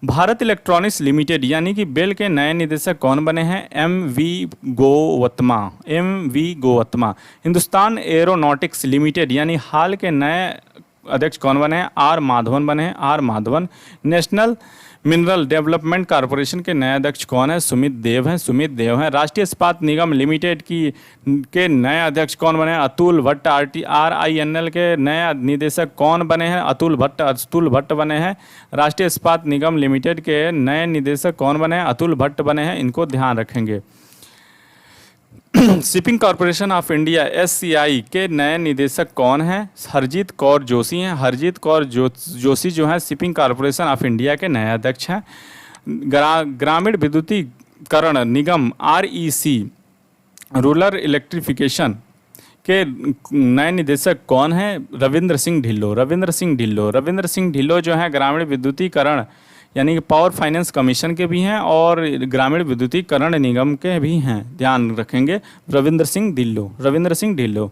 भारत इलेक्ट्रॉनिक्स लिमिटेड यानी कि बेल के नए निदेशक कौन बने हैं? MV Gowtama, MV Gowtama. Hindustan aeronautics limited यानी हाल के नए अध्यक्ष कौन बने हैं? R माधवन बने हैं, R Madhavan. National mineral development corporation के नए अध्यक्ष कौन है? सुमित देव हैं, सुमित देव हैं। राष्ट्रीय इस्पात निगम लिमिटेड के नए अध्यक्ष कौन बने हैं? अतुल भट्ट। RINL के नए निदेशक कौन बने हैं? अतुल भट्ट, अतुल भट्ट बने हैं। राष्ट्रीय इस्पात निगम लिमिटेड के नए निदेशक कौन बने हैं? अतुल भट्ट बने हैं, इनको ध्यान रखेंगे। Shipping corporation of India SCI के नए निदेशक कौन हैं? हरजीत कौर जोशी हैं, हरजीत कौर जोशी जो है शिपिंग कॉरपोरेशन ऑफ इंडिया के नए अध्यक्ष हैं। ग्रामीण विद्युतीकरण निगम REC रूरल इलेक्ट्रिफिकेशन के नए निदेशक कौन हैं? रविंद्र सिंह ढिल्लो, रविंद्र सिंह ढिल्लो, रविंद्र सिंह ढिल्लो जो है ग्रामीण विद्युतीकरण यानी कि पावर फाइनेंस कमीशन के भी हैं और ग्रामीण विद्युतीकरण निगम के भी हैं, ध्यान रखेंगे। Ravindra Singh Dhillon, Ravindra Singh Dhillon.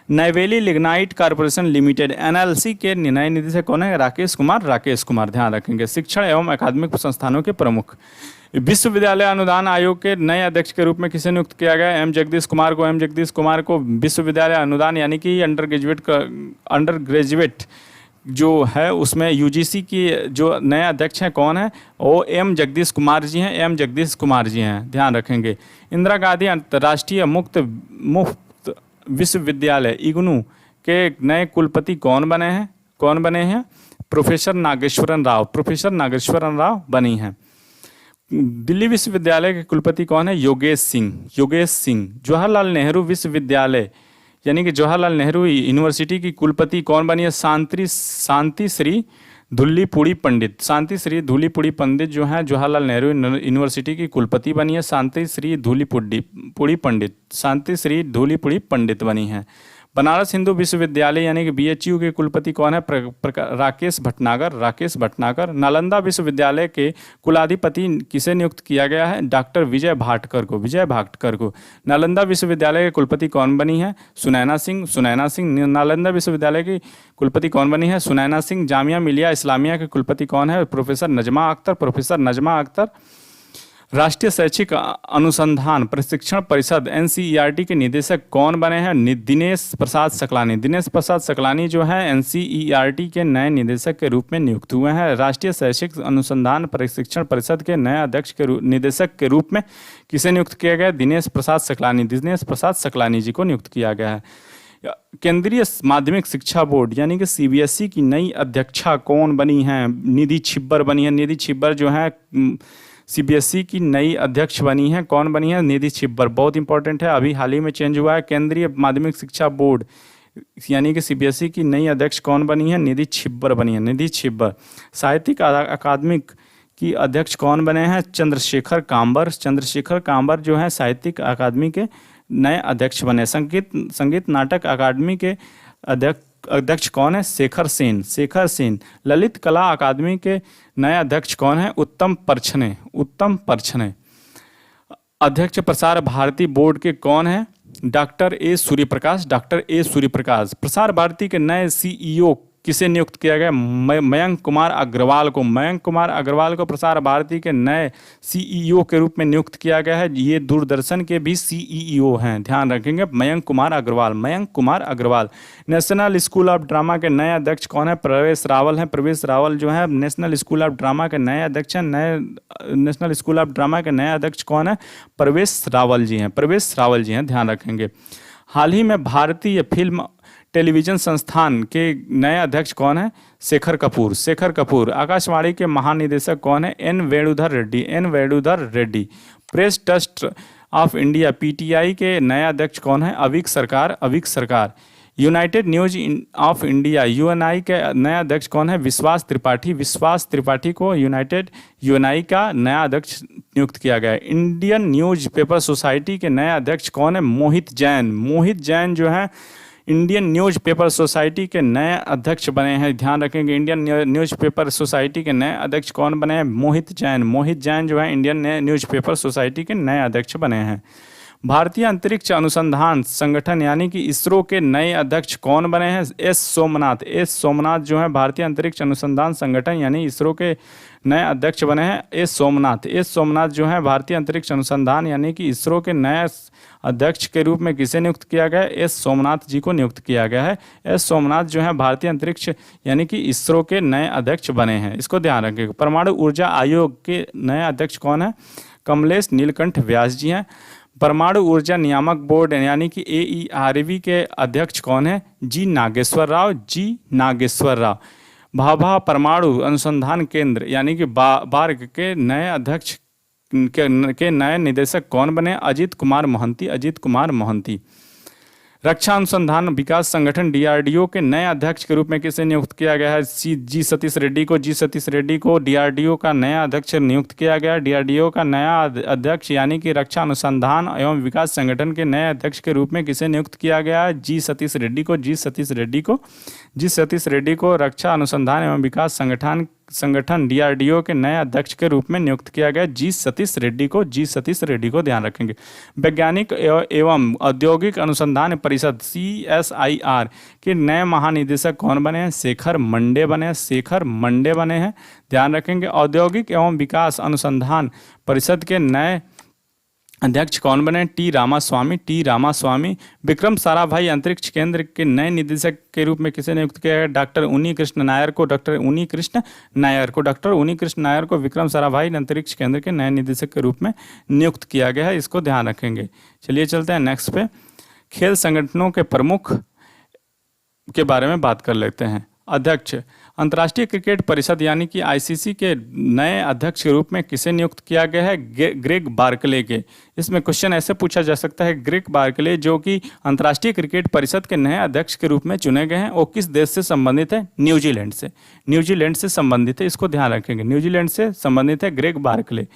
Neyveli lignite corporation limited NLC के नए निदेशक कौन है? राकेश कुमार, राकेश कुमार, ध्यान रखेंगे। शिक्षण एवं अकादमिक संस्थानों के प्रमुख विश्वविद्यालय अनुदान आयोग के नए अध्यक्ष के रूप में किसे नियुक्त किया गया? M जगदीश कुमार को, M जगदीश कुमार को विश्वविद्यालय अनुदान यानी कि अंडर ग्रेजुएट जो है उसमें UGC की जो नए अध्यक्ष हैं कौन है? वो M जगदीश कुमार जी हैं, M जगदीश कुमार जी हैं, ध्यान रखेंगे। इंदिरा गांधी अंतर्राष्ट्रीय मुक्त विश्वविद्यालय IGNOU के नए कुलपति कौन बने हैं? कौन बने हैं? प्रोफेसर नागेश्वरन राव, प्रोफेसर नागेश्वरन राव बनी हैं। दिल्ली विश्वविद्यालय के कुलपति कौन है? योगेश सिंह, योगेश सिंह। जवाहरलाल नेहरू विश्वविद्यालय यानी कि जवाहरलाल नेहरू यूनिवर्सिटी की कुलपति कौन बनी है? शांति श्री धुल्लीपुड़ी पंडित, शांति श्री धुल्लीपुड़ी पंडित जो है जवाहरलाल नेहरू यूनिवर्सिटी की कुलपति बनी है शांति श्री धुल्लीपुड़ी पंडित, शांति श्री धुल्लीपुड़ी पंडित बनी है। बनारस हिंदू विश्वविद्यालय यानी कि बीएचयू के कुलपति कौन है? राकेश भटनागर। राकेश भटनागर। नालंदा विश्वविद्यालय के कुलाधिपति किसे नियुक्त किया गया है? डॉक्टर विजय भाटकर को। विजय भाटकर को। नालंदा विश्वविद्यालय के कुलपति कौन बनी है? सुनैना सिंह। सुनैना सिंह। नालंदा विश्वविद्यालय की कुलपति कौन बनी है? सुनैना सिंह। जामिया मिलिया इस्लामिया के कुलपति कौन है? प्रोफेसर नजमा अख्तर। प्रोफेसर नजमा अख्तर। राष्ट्रीय शैक्षिक अनुसंधान प्रशिक्षण परिषद एनसीईआरटी के निदेशक कौन बने हैं? दिनेश प्रसाद सकलानी। दिनेश प्रसाद सकलानी जो है एनसीईआरटी के नए निदेशक के रूप में नियुक्त हुए हैं। राष्ट्रीय शैक्षिक अनुसंधान प्रशिक्षण परिषद के नए अध्यक्ष के निदेशक के रूप में किसे नियुक्त किया गया? दिनेश प्रसाद सकलानी। दिनेश प्रसाद सकलानी जी को नियुक्त किया गया है। केंद्रीय माध्यमिक शिक्षा बोर्ड यानी कि सीबीएसई की नई अध्यक्षा कौन बनी है? निधि छिब्बर बनी है। निधि छिब्बर जो है सीबीएसई की नई अध्यक्ष बनी है। कौन बनी है? निधि छिब्बर। बहुत इंपॉर्टेंट है, अभी हाल ही में चेंज हुआ है। केंद्रीय माध्यमिक शिक्षा बोर्ड यानी कि सीबीएसई की नई अध्यक्ष कौन बनी है? निधि छिब्बर बनी है। निधि छिब्बर। साहित्यिक अकादमिक की अध्यक्ष कौन बने हैं? चंद्रशेखर कांबर। चंद्रशेखर कांबर जो है साहित्यिक अकादमी के नए अध्यक्ष बने। संगीत नाटक अकादमी के अध्यक्ष कौन है? शेखर सेन। शेखर सेन। ललित कला अकादमी के नए अध्यक्ष कौन है? उत्तम परछने। उत्तम परछने। अध्यक्ष प्रसार भारती बोर्ड के कौन है? Doctor A Suryaprakash. Doctor A Suryaprakash. Prasar Bharati के नए सीईओ किसे नियुक्त किया गया? मयंक कुमार अग्रवाल को। मयंक कुमार अग्रवाल को प्रसार भारती के नए सीईओ के रूप में नियुक्त किया गया है। ये दूरदर्शन के भी सीईओ हैं, ध्यान रखेंगे। Mayank Kumar Agarwal. Mayank Kumar Agarwal. National school of drama के नए अध्यक्ष कौन है? प्रवेश रावल हैं। प्रवेश रावल जो है नेशनल स्कूल ऑफ ड्रामा के नए अध्यक्ष हैं। नेशनल स्कूल ऑफ ड्रामा के नए अध्यक्ष कौन है? प्रवेश रावल जी हैं। प्रवेश रावल जी हैं, ध्यान रखेंगे। हाल ही में भारतीय फिल्म टेलीविजन संस्थान के नए अध्यक्ष कौन है? शेखर कपूर। शेखर कपूर। आकाशवाणी के महानिदेशक कौन है? N Venudhar Reddy. N Venudhar Reddy. Press trust of India PTI के नए अध्यक्ष कौन है? Avik Sarkar. Avik Sarkar. United news of India UNI के नया अध्यक्ष कौन है? विश्वास त्रिपाठी। विश्वास त्रिपाठी को यूएनआई का नया अध्यक्ष नियुक्त किया गया है। इंडियन न्यूज पेपर सोसाइटी के नए अध्यक्ष कौन है? मोहित जैन। मोहित जैन जो है इंडियन न्यूज पेपर सोसाइटी के नए अध्यक्ष बने हैं, ध्यान रखेंगे। इंडियन न्यूज पेपर सोसाइटी के नए अध्यक्ष कौन बने हैं? मोहित जैन। मोहित जैन जो है इंडियन न्यूज पेपर सोसाइटी के नए अध्यक्ष बने हैं। भारतीय अंतरिक्ष अनुसंधान संगठन यानी कि इसरो के नए अध्यक्ष कौन बने हैं? एस सोमनाथ। एस सोमनाथ जो है भारतीय अंतरिक्ष अनुसंधान संगठन यानी इसरो के नए अध्यक्ष बने हैं। एस सोमनाथ। एस सोमनाथ जो है भारतीय अंतरिक्ष अनुसंधान यानी कि इसरो के नए अध्यक्ष के रूप में किसे नियुक्त किया गया है? एस सोमनाथ जी को नियुक्त किया गया है। एस सोमनाथ जो है भारतीय अंतरिक्ष यानी कि इसरो के नए अध्यक्ष बने हैं, इसको ध्यान रखेंगे। परमाणु ऊर्जा आयोग के नए अध्यक्ष कौन है? कमलेश नीलकंठ व्यास जी हैं। परमाणु ऊर्जा नियामक बोर्ड यानी कि AERV के अध्यक्ष कौन है? जी नागेश्वर राव। जी नागेश्वर राव। भाभा परमाणु अनुसंधान केंद्र यानी कि बार्ग के नए अध्यक्ष के नए निदेशक कौन बने? अजीत कुमार मोहंती। अजीत कुमार मोहंती। रक्षा अनुसंधान विकास संगठन DRDO के नए अध्यक्ष के रूप में किसे नियुक्त किया गया है? जी सतीश रेड्डी को। जी सतीश रेड्डी को DRDO का नया अध्यक्ष नियुक्त किया गया। DRDO का नया अध्यक्ष यानी कि रक्षा अनुसंधान एवं विकास संगठन के नए अध्यक्ष के रूप में किसे नियुक्त किया गया है? जी सतीश रेड्डी को। जी सतीश रेड्डी को। जी सतीश रेड्डी को रक्षा अनुसंधान एवं विकास संगठन DRDO के नए अध्यक्ष के रूप में नियुक्त किया गया। जी सतीश रेड्डी को। जी सतीश रेड्डी को, ध्यान रखेंगे। वैज्ञानिक एवं औद्योगिक अनुसंधान परिषद CSIR के नए महानिदेशक कौन बने हैं? शेखर मंडे बने हैं। शेखर मंडे बने हैं, ध्यान रखेंगे। औद्योगिक एवं विकास अनुसंधान परिषद के नए अध्यक्ष कौन बने? टी रामास्वामी। टी रामास्वामी। विक्रम साराभाई अंतरिक्ष केंद्र के नए निदेशक के रूप में किसे नियुक्त किया गया? डॉक्टर उन्नी कृष्ण नायर को। डॉक्टर उन्नी कृष्ण नायर को। डॉक्टर उन्नी कृष्ण नायर को विक्रम साराभाई अंतरिक्ष केंद्र के नए निदेशक के रूप में नियुक्त किया गया है, इसको ध्यान रखेंगे। चलिए चलते हैं नेक्स्ट पे। खेल संगठनों के प्रमुख के बारे में बात कर लेते हैं। अध्यक्ष अंतर्राष्ट्रीय क्रिकेट परिषद यानी कि ICC के नए अध्यक्ष के रूप में किसे नियुक्त किया गया है? ग्रेग बार्कले के। इसमें क्वेश्चन ऐसे पूछा जा सकता है, ग्रेग बार्कले जो कि अंतर्राष्ट्रीय क्रिकेट परिषद के नए अध्यक्ष के रूप में चुने गए हैं, वो किस देश से संबंधित है? न्यूजीलैंड से। न्यूजीलैंड से संबंधित है, इसको ध्यान रखेंगे। न्यूजीलैंड से संबंधित है ग्रेग बार्कले।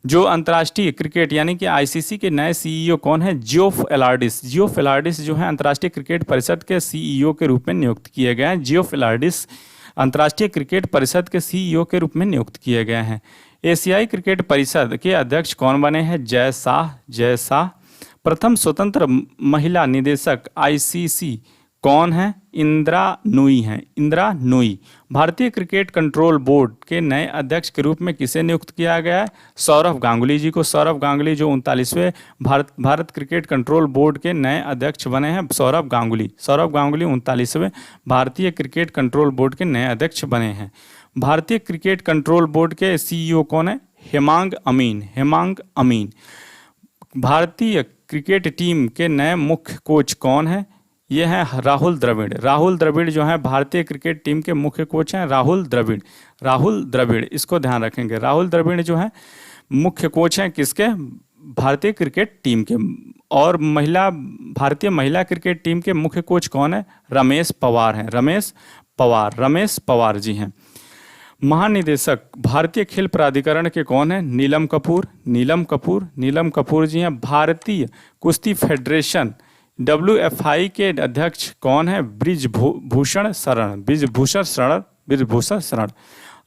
जो अंतर्राष्ट्रीय क्रिकेट यानी कि आईसीसी के नए सीईओ कौन है? जियोफ एलार्डिस। जियोफ एलार्डिस जो है अंतर्राष्ट्रीय क्रिकेट परिषद के सीईओ के रूप में नियुक्त किए गए हैं। जियोफ एलार्डिस अंतर्राष्ट्रीय क्रिकेट परिषद के सीईओ के रूप में नियुक्त किए गए हैं। एशियाई क्रिकेट परिषद के अध्यक्ष कौन बने हैं? जय शाह। जय शाह। प्रथम स्वतंत्र महिला निदेशक आईसीसी कौन है? इंदिरा नूई हैं। इंदिरा नूई। भारतीय क्रिकेट कंट्रोल बोर्ड के नए अध्यक्ष के रूप में किसे नियुक्त किया गया है? सौरव गांगुली जी को। सौरव गांगुली जो 39वें भारत क्रिकेट कंट्रोल बोर्ड के नए अध्यक्ष बने हैं। सौरव गांगुली। सौरव गांगुली 39वें भारतीय क्रिकेट कंट्रोल बोर्ड के नए अध्यक्ष बने हैं। भारतीय क्रिकेट कंट्रोल बोर्ड के सीईओ कौन है? हेमांग अमीन। हेमांग अमीन। भारतीय क्रिकेट टीम के नए मुख्य कोच कौन है? ये हैं राहुल द्रविड़। राहुल द्रविड़ जो है भारतीय क्रिकेट टीम के मुख्य कोच हैं। राहुल द्रविड़। राहुल द्रविड़, इसको ध्यान रखेंगे। राहुल द्रविड़ जो है मुख्य कोच हैं किसके? भारतीय क्रिकेट टीम के। और भारतीय महिला क्रिकेट टीम के मुख्य कोच कौन है? रमेश पवार हैं। रमेश पवार। रमेश पवार जी हैं। महानिदेशक भारतीय खेल प्राधिकरण के कौन है? नीलम कपूर। नीलम कपूर। नीलम कपूर जी हैं। भारतीय कुश्ती फेडरेशन WFI के अध्यक्ष कौन है? ब्रिजभूषण शरण। ब्रिजभूषण शरण।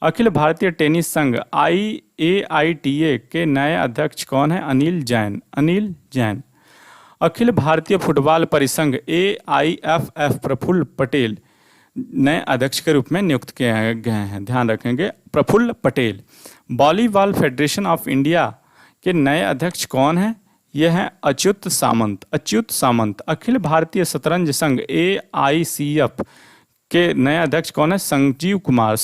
अखिल भारतीय टेनिस संघ AITA के नए अध्यक्ष कौन है? अनिल जैन। अनिल जैन। अखिल भारतीय फुटबॉल परिसंघ AIFF प्रफुल्ल पटेल नए अध्यक्ष के रूप में नियुक्त किए गए हैं। ध्यान रखेंगे, Praful Patel. Volleyball federation of India के नए अध्यक्ष कौन है? यह है अच्युत सामंत। अच्युत सामंत। अखिल भारतीय शतरंज संघ AICF के नए अध्यक्ष कौन है? संजय कुमार।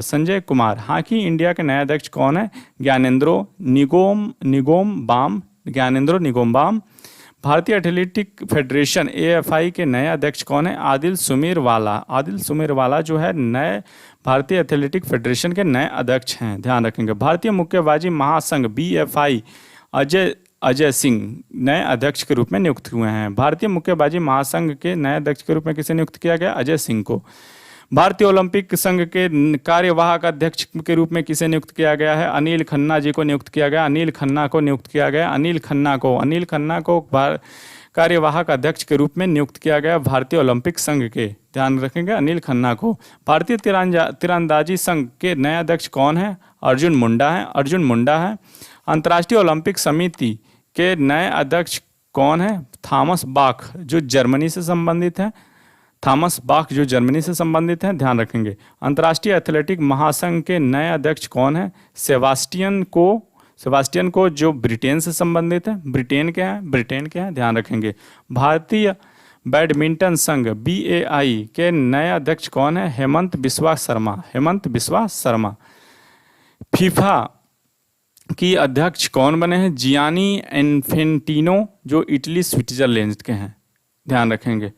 संजय कुमार। हॉकी इंडिया के नए अध्यक्ष कौन है? ज्ञानेंद्रो निगोम्बाम। ज्ञानेंद्रो निगोम्बाम। भारतीय एथलेटिक फेडरेशन AFI के नए अध्यक्ष कौन है? आदिल सुमेरवाला। आदिल सुमेरवाला जो है नए भारतीय एथलेटिक फेडरेशन के नए अध्यक्ष हैं। ध्यान रखेंगे। भारतीय मुक्केबाजी महासंघ BFI अजय सिंह नए अध्यक्ष के रूप में नियुक्त हुए हैं। भारतीय मुक्केबाजी महासंघ के नए अध्यक्ष के रूप में किसे नियुक्त किया गया? अजय सिंह को। भारतीय ओलंपिक संघ के कार्यवाहक अध्यक्ष के रूप में किसे नियुक्त किया गया है? अनिल खन्ना जी को नियुक्त किया गया। अनिल खन्ना को नियुक्त किया गया। अनिल खन्ना को कार्यवाहक अध्यक्ष के रूप में नियुक्त किया गया भारतीय ओलंपिक संघ के। ध्यान रखेंगे, अनिल खन्ना को। भारतीय तीरंदाजी संघ के नए अध्यक्ष कौन है? अर्जुन मुंडा है। अर्जुन मुंडा है। अंतर्राष्ट्रीय ओलंपिक समिति के नए अध्यक्ष कौन है? थॉमस बाख जो जर्मनी से संबंधित है। थॉमस बाख जो जर्मनी से संबंधित हैं। ध्यान रखेंगे। अंतर्राष्ट्रीय एथलेटिक महासंघ के नए अध्यक्ष कौन है? सेबास्टियन को जो ब्रिटेन से संबंधित है। ब्रिटेन के हैं। ध्यान रखेंगे। भारतीय बैडमिंटन संघ BAI के नए अध्यक्ष कौन है? हेमंत बिस्वा शर्मा। फीफा की अध्यक्ष कौन बने हैं? जियानी इन्फेंटिनो जो इटली स्विट्जरलैंड के हैं। ध्यान रखेंगे।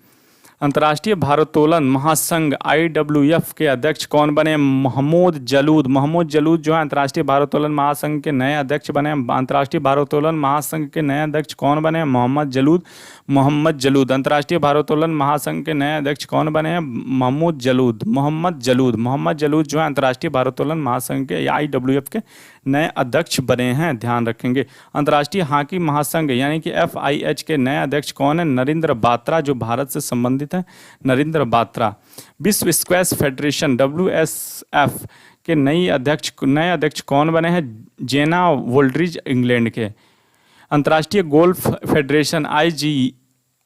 अंतर्राष्ट्रीय भारोत्तोलन महासंघ IWF के अध्यक्ष कौन बने? मोहम्मद जलूद जो है अंतर्राष्ट्रीय भारोत्तोलन महासंघ के नए अध्यक्ष बने। अंतर्राष्ट्रीय भारोत्तोलन महासंघ के नए अध्यक्ष कौन बने? मोहम्मद जलूद। अंतर्राष्ट्रीय भारोत्तोलन महासंघ के नए अध्यक्ष कौन बने हैं? मोहम्मद जलूद जो है अंतर्राष्ट्रीय भारोत्तोलन महासंघ के IWF के नए अध्यक्ष बने हैं। ध्यान रखेंगे। अंतर्राष्ट्रीय हॉकी महासंघ यानी कि FIH के नए अध्यक्ष कौन है? नरेंद्र बात्रा जो भारत से संबंधित है। नरेंद्र बात्रा। विश्व स्क्वैश फेडरेशन WSF के नए अध्यक्ष कौन बने हैं? जेना वोल्ड्रिज इंग्लैंड के। अंतर्राष्ट्रीय golf federation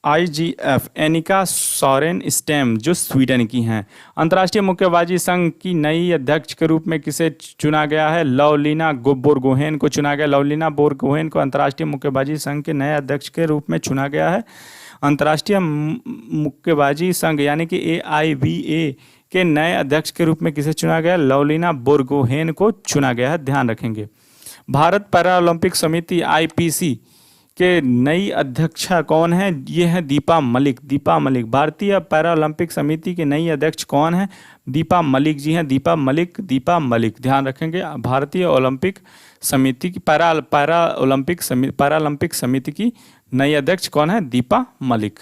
IGF Aneka Soren stem जो स्वीडन की हैं। अंतर्राष्ट्रीय मुक्केबाजी संघ की नई अध्यक्ष के रूप में किसे चुना गया है? लवलीना बोरगोहेन को चुना गया। लवलीना बोरगोहेन को अंतर्राष्ट्रीय मुक्केबाजी संघ के नए अध्यक्ष के रूप में चुना गया है। अंतर्राष्ट्रीय मुक्केबाजी संघ यानी कि AIBA के नए अध्यक्ष के रूप में किसे चुना गया? लवलीना बोरगोहेन को चुना गया है। ध्यान रखेंगे। भारत पैरा ओलंपिक समिति IPC के नई अध्यक्षा कौन है? ये है दीपा मलिक। भारतीय पैरा ओलंपिक समिति के नई अध्यक्ष कौन है? दीपा मलिक जी हैं। दीपा मलिक। ध्यान रखेंगे। भारतीय ओलंपिक समिति की पैरा ओलंपिक समिति की नई अध्यक्ष कौन है? दीपा मलिक।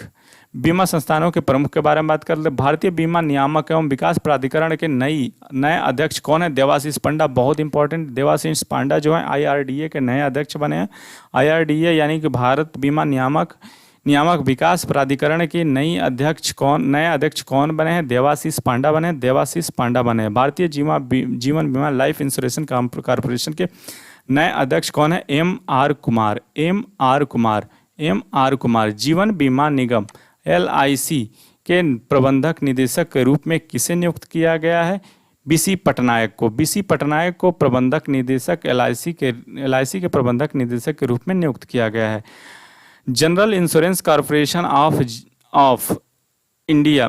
बीमा संस्थानों के प्रमुख के बारे में बात कर ले। भारतीय बीमा नियामक एवं विकास प्राधिकरण के नए अध्यक्ष कौन है? देवाशीष पंडा, बहुत इंपॉर्टेंट। देवाशीष पंडा जो है IRDA के नए अध्यक्ष बने हैं। IRDA यानी कि भारत बीमा नियामक विकास प्राधिकरण के नए अध्यक्ष कौन बने हैं? देवाशीष पांडा बने हैं। देवाशीष पांडा बने हैं। भारतीय जीवन बीमा लाइफ इंश्योरेंस कॉर्पोरेशन के नए अध्यक्ष कौन है? MR कुमार। जीवन बीमा निगम LIC के प्रबंधक निदेशक के रूप में किसे नियुक्त किया गया है? BC पटनायक को प्रबंधक निदेशक LIC के प्रबंधक निदेशक के रूप में नियुक्त किया गया है। General insurance corporation of India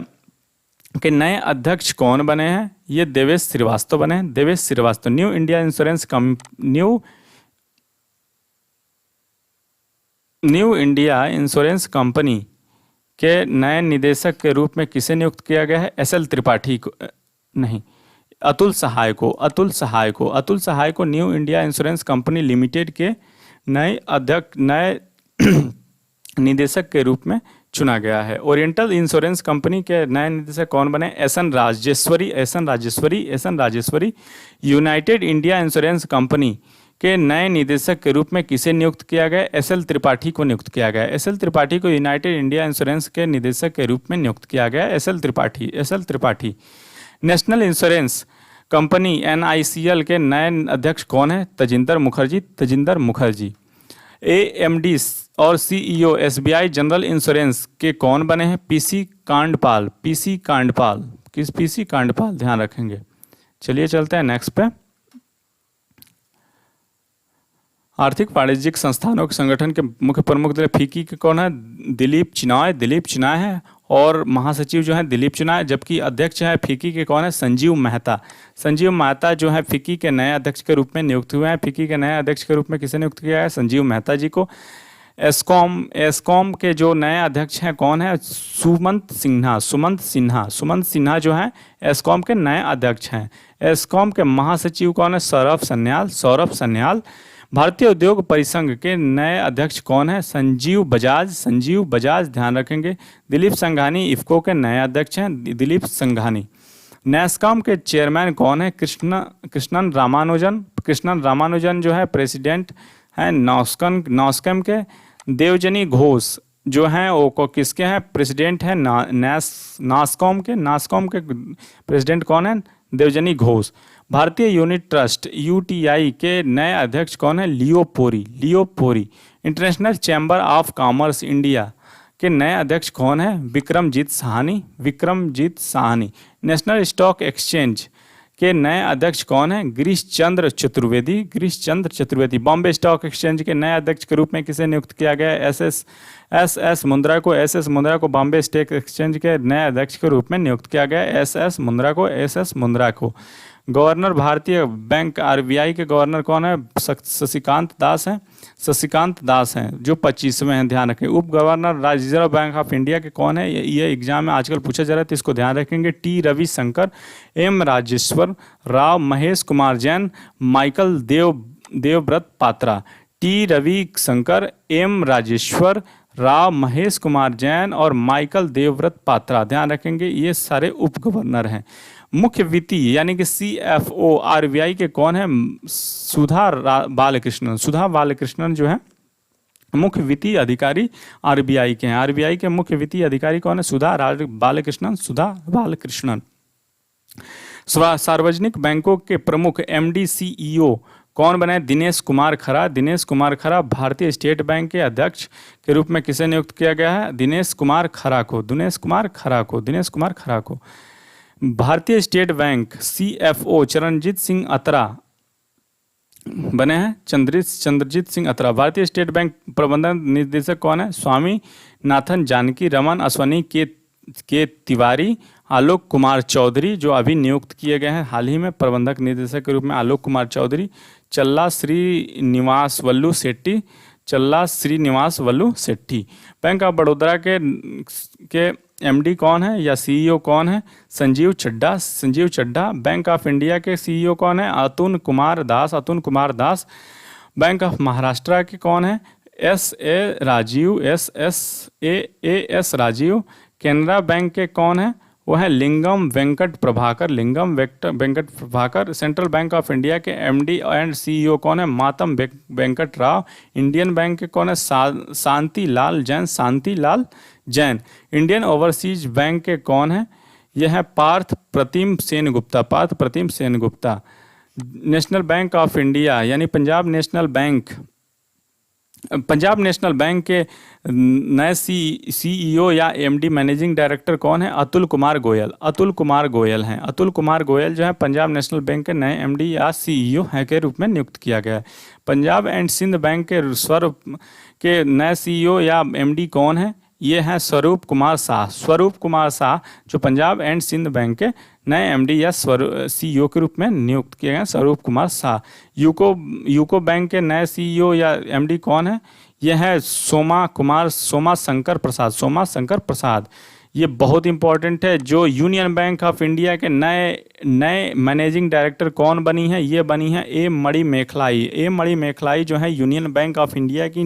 के नए अध्यक्ष कौन बने हैं? ये देवेश श्रीवास्तव बने हैं। Devesh Srivastava. New India insurance company के नए निदेशक के रूप में किसे नियुक्त किया गया है? SL त्रिपाठी को नहीं, अतुल सहाय को new India insurance company limited के नए निदेशक के रूप में चुना गया है। ओरिएंटल इंश्योरेंस कंपनी के नए निदेशक कौन बने? S N Rajeshwari. United India insurance company के नए निदेशक के रूप में किसे नियुक्त किया गया? SL त्रिपाठी को नियुक्त किया गया। SL त्रिपाठी को यूनाइटेड इंडिया इंश्योरेंस के निदेशक के रूप में नियुक्त किया गया। SL Tripathi. National insurance company NICL के नए अध्यक्ष कौन है? तजिंदर मुखर्जी। AMD और CEO SBI जनरल इंश्योरेंस के कौन बने हैं? PC कांडपाल। ध्यान रखेंगे। चलिए चलते हैं नेक्स्ट पे। आर्थिक वाणिज्यिक संस्थानों के संगठन के मुख्य प्रमुख FICCI के कौन है? दिलीप चिनॉय है और महासचिव जो है दिलीप चिनॉय, जबकि अध्यक्ष है FICCI के कौन है? संजीव मेहता जो है FICCI के नए अध्यक्ष के रूप में नियुक्त हुए हैं। FICCI के नए अध्यक्ष के रूप में किसे नियुक्त किया है? संजीव मेहता जी को। एस्कॉम के जो नए अध्यक्ष हैं कौन है? सुमंत सिन्हा जो है एस्कॉम के नए अध्यक्ष हैं। एस्कॉम के महासचिव कौन है? सौरभ सन्याल। भारतीय उद्योग परिसंघ के नए अध्यक्ष कौन है? संजीव बजाज। ध्यान रखेंगे। दिलीप संघानी इफ्को के नए अध्यक्ष हैं। दिलीप संघानी। नैस्कॉम के चेयरमैन कौन है? कृष्णन रामानुजन जो है प्रेसिडेंट हैं नॉस्कॉम के। देवजनी घोष जो हैं वो किसके हैं? प्रेसिडेंट हैं नास्कॉम के प्रेसिडेंट कौन है? देवजनी घोष। भारतीय यूनिट ट्रस्ट UTI के नए अध्यक्ष कौन है? लियो पोरी। International chamber of commerce India के नए अध्यक्ष कौन है? Vikramjit Sahni. National stock exchange के नए अध्यक्ष कौन है? गिरीश चंद्र चतुर्वेदी। बॉम्बे स्टॉक एक्सचेंज के नए अध्यक्ष के रूप में किसे नियुक्त किया गया? SS मुंद्रा को बॉम्बे स्टॉक एक्सचेंज के नए अध्यक्ष के रूप में नियुक्त किया गया। SS मुंद्रा को। गवर्नर भारतीय बैंक RBI के गवर्नर कौन है? शशिकांत दास हैं जो 25वें हैं। ध्यान रखें। उप governor reserve bank of India के कौन है? ये एग्जाम में आजकल पूछा जा रहा है तो इसको ध्यान रखेंगे। T Ravishankar, M Rajeshwar Rao, Mahesh Kumar Jain, Michael Devvrat Patra. T Ravishankar, M Rajeshwar Rao, Mahesh Kumar Jain और माइकल देवव्रत पात्रा। ध्यान रखेंगे ये सारे उप गवर्नर हैं। मुख्य वित्तीय यानी कि CFO RBI के कौन है? सुधा बालकृष्णन जो है मुख्य वित्तीय अधिकारी RBI के हैं। RBI के मुख्य वित्तीय अधिकारी कौन है? सुधा बालकृष्णन। सार्वजनिक बैंकों के प्रमुख MD CEO कौन बने? दिनेश कुमार खरा। भारतीय स्टेट बैंक के अध्यक्ष के रूप में किसे नियुक्त किया गया है? दिनेश कुमार खरा को। Bharatiya state bank CFO Charanjit Singh Attra बने हैं। चंद्रजीत सिंह अतरा। भारतीय स्टेट बैंक प्रबंधन निदेशक कौन है? स्वामी नाथन जानकी रमन, अश्वनी के तिवारी, आलोक कुमार चौधरी जो अभी नियुक्त किए गए हैं हाल ही में प्रबंधक निदेशक के रूप में। आलोक Kumar Chaudhary. Challa Sreenivasulu Setty. Bank of Baroda के MD कौन है या CEO कौन है? Sanjiv Chadha. Bank of India के CEO कौन है? अतुल कुमार दास। बैंक ऑफ महाराष्ट्र के कौन है? एस राजीव। केनरा बैंक के कौन है? वो है Lingam Venkat Prabhakar. Venkat Prabhakar. Central Bank of India के एमडी एंड सीईओ कौन है? मातम वेंकट राव। इंडियन बैंक के कौन है? Shanti Lal Jain. Indian overseas bank के कौन है? यह है Partha Pratim Sen Gupta. National bank of India यानी पंजाब नेशनल बैंक के नए सीईओ या एमडी मैनेजिंग डायरेक्टर कौन है? अतुल कुमार गोयल हैं। अतुल कुमार गोयल जो है पंजाब नेशनल बैंक के नए एमडी या सीईओ है के रूप में नियुक्त किया गया है। पंजाब एंड सिंध बैंक के के नए सीईओ या एमडी कौन है? ये हैं स्वरूप कुमार शाह जो पंजाब एंड सिंध बैंक के नए एमडी या सीईओ के रूप में नियुक्त किए गए स्वरूप कुमार शाह। यूको बैंक के नए सीईओ या एमडी कौन है? यह है सोमा शंकर प्रसाद। ये बहुत इंपॉर्टेंट है। जो यूनियन बैंक ऑफ इंडिया के नए मैनेजिंग डायरेक्टर कौन बनी है? ये बनी है ए मणि मेखलाई जो है यूनियन बैंक ऑफ इंडिया की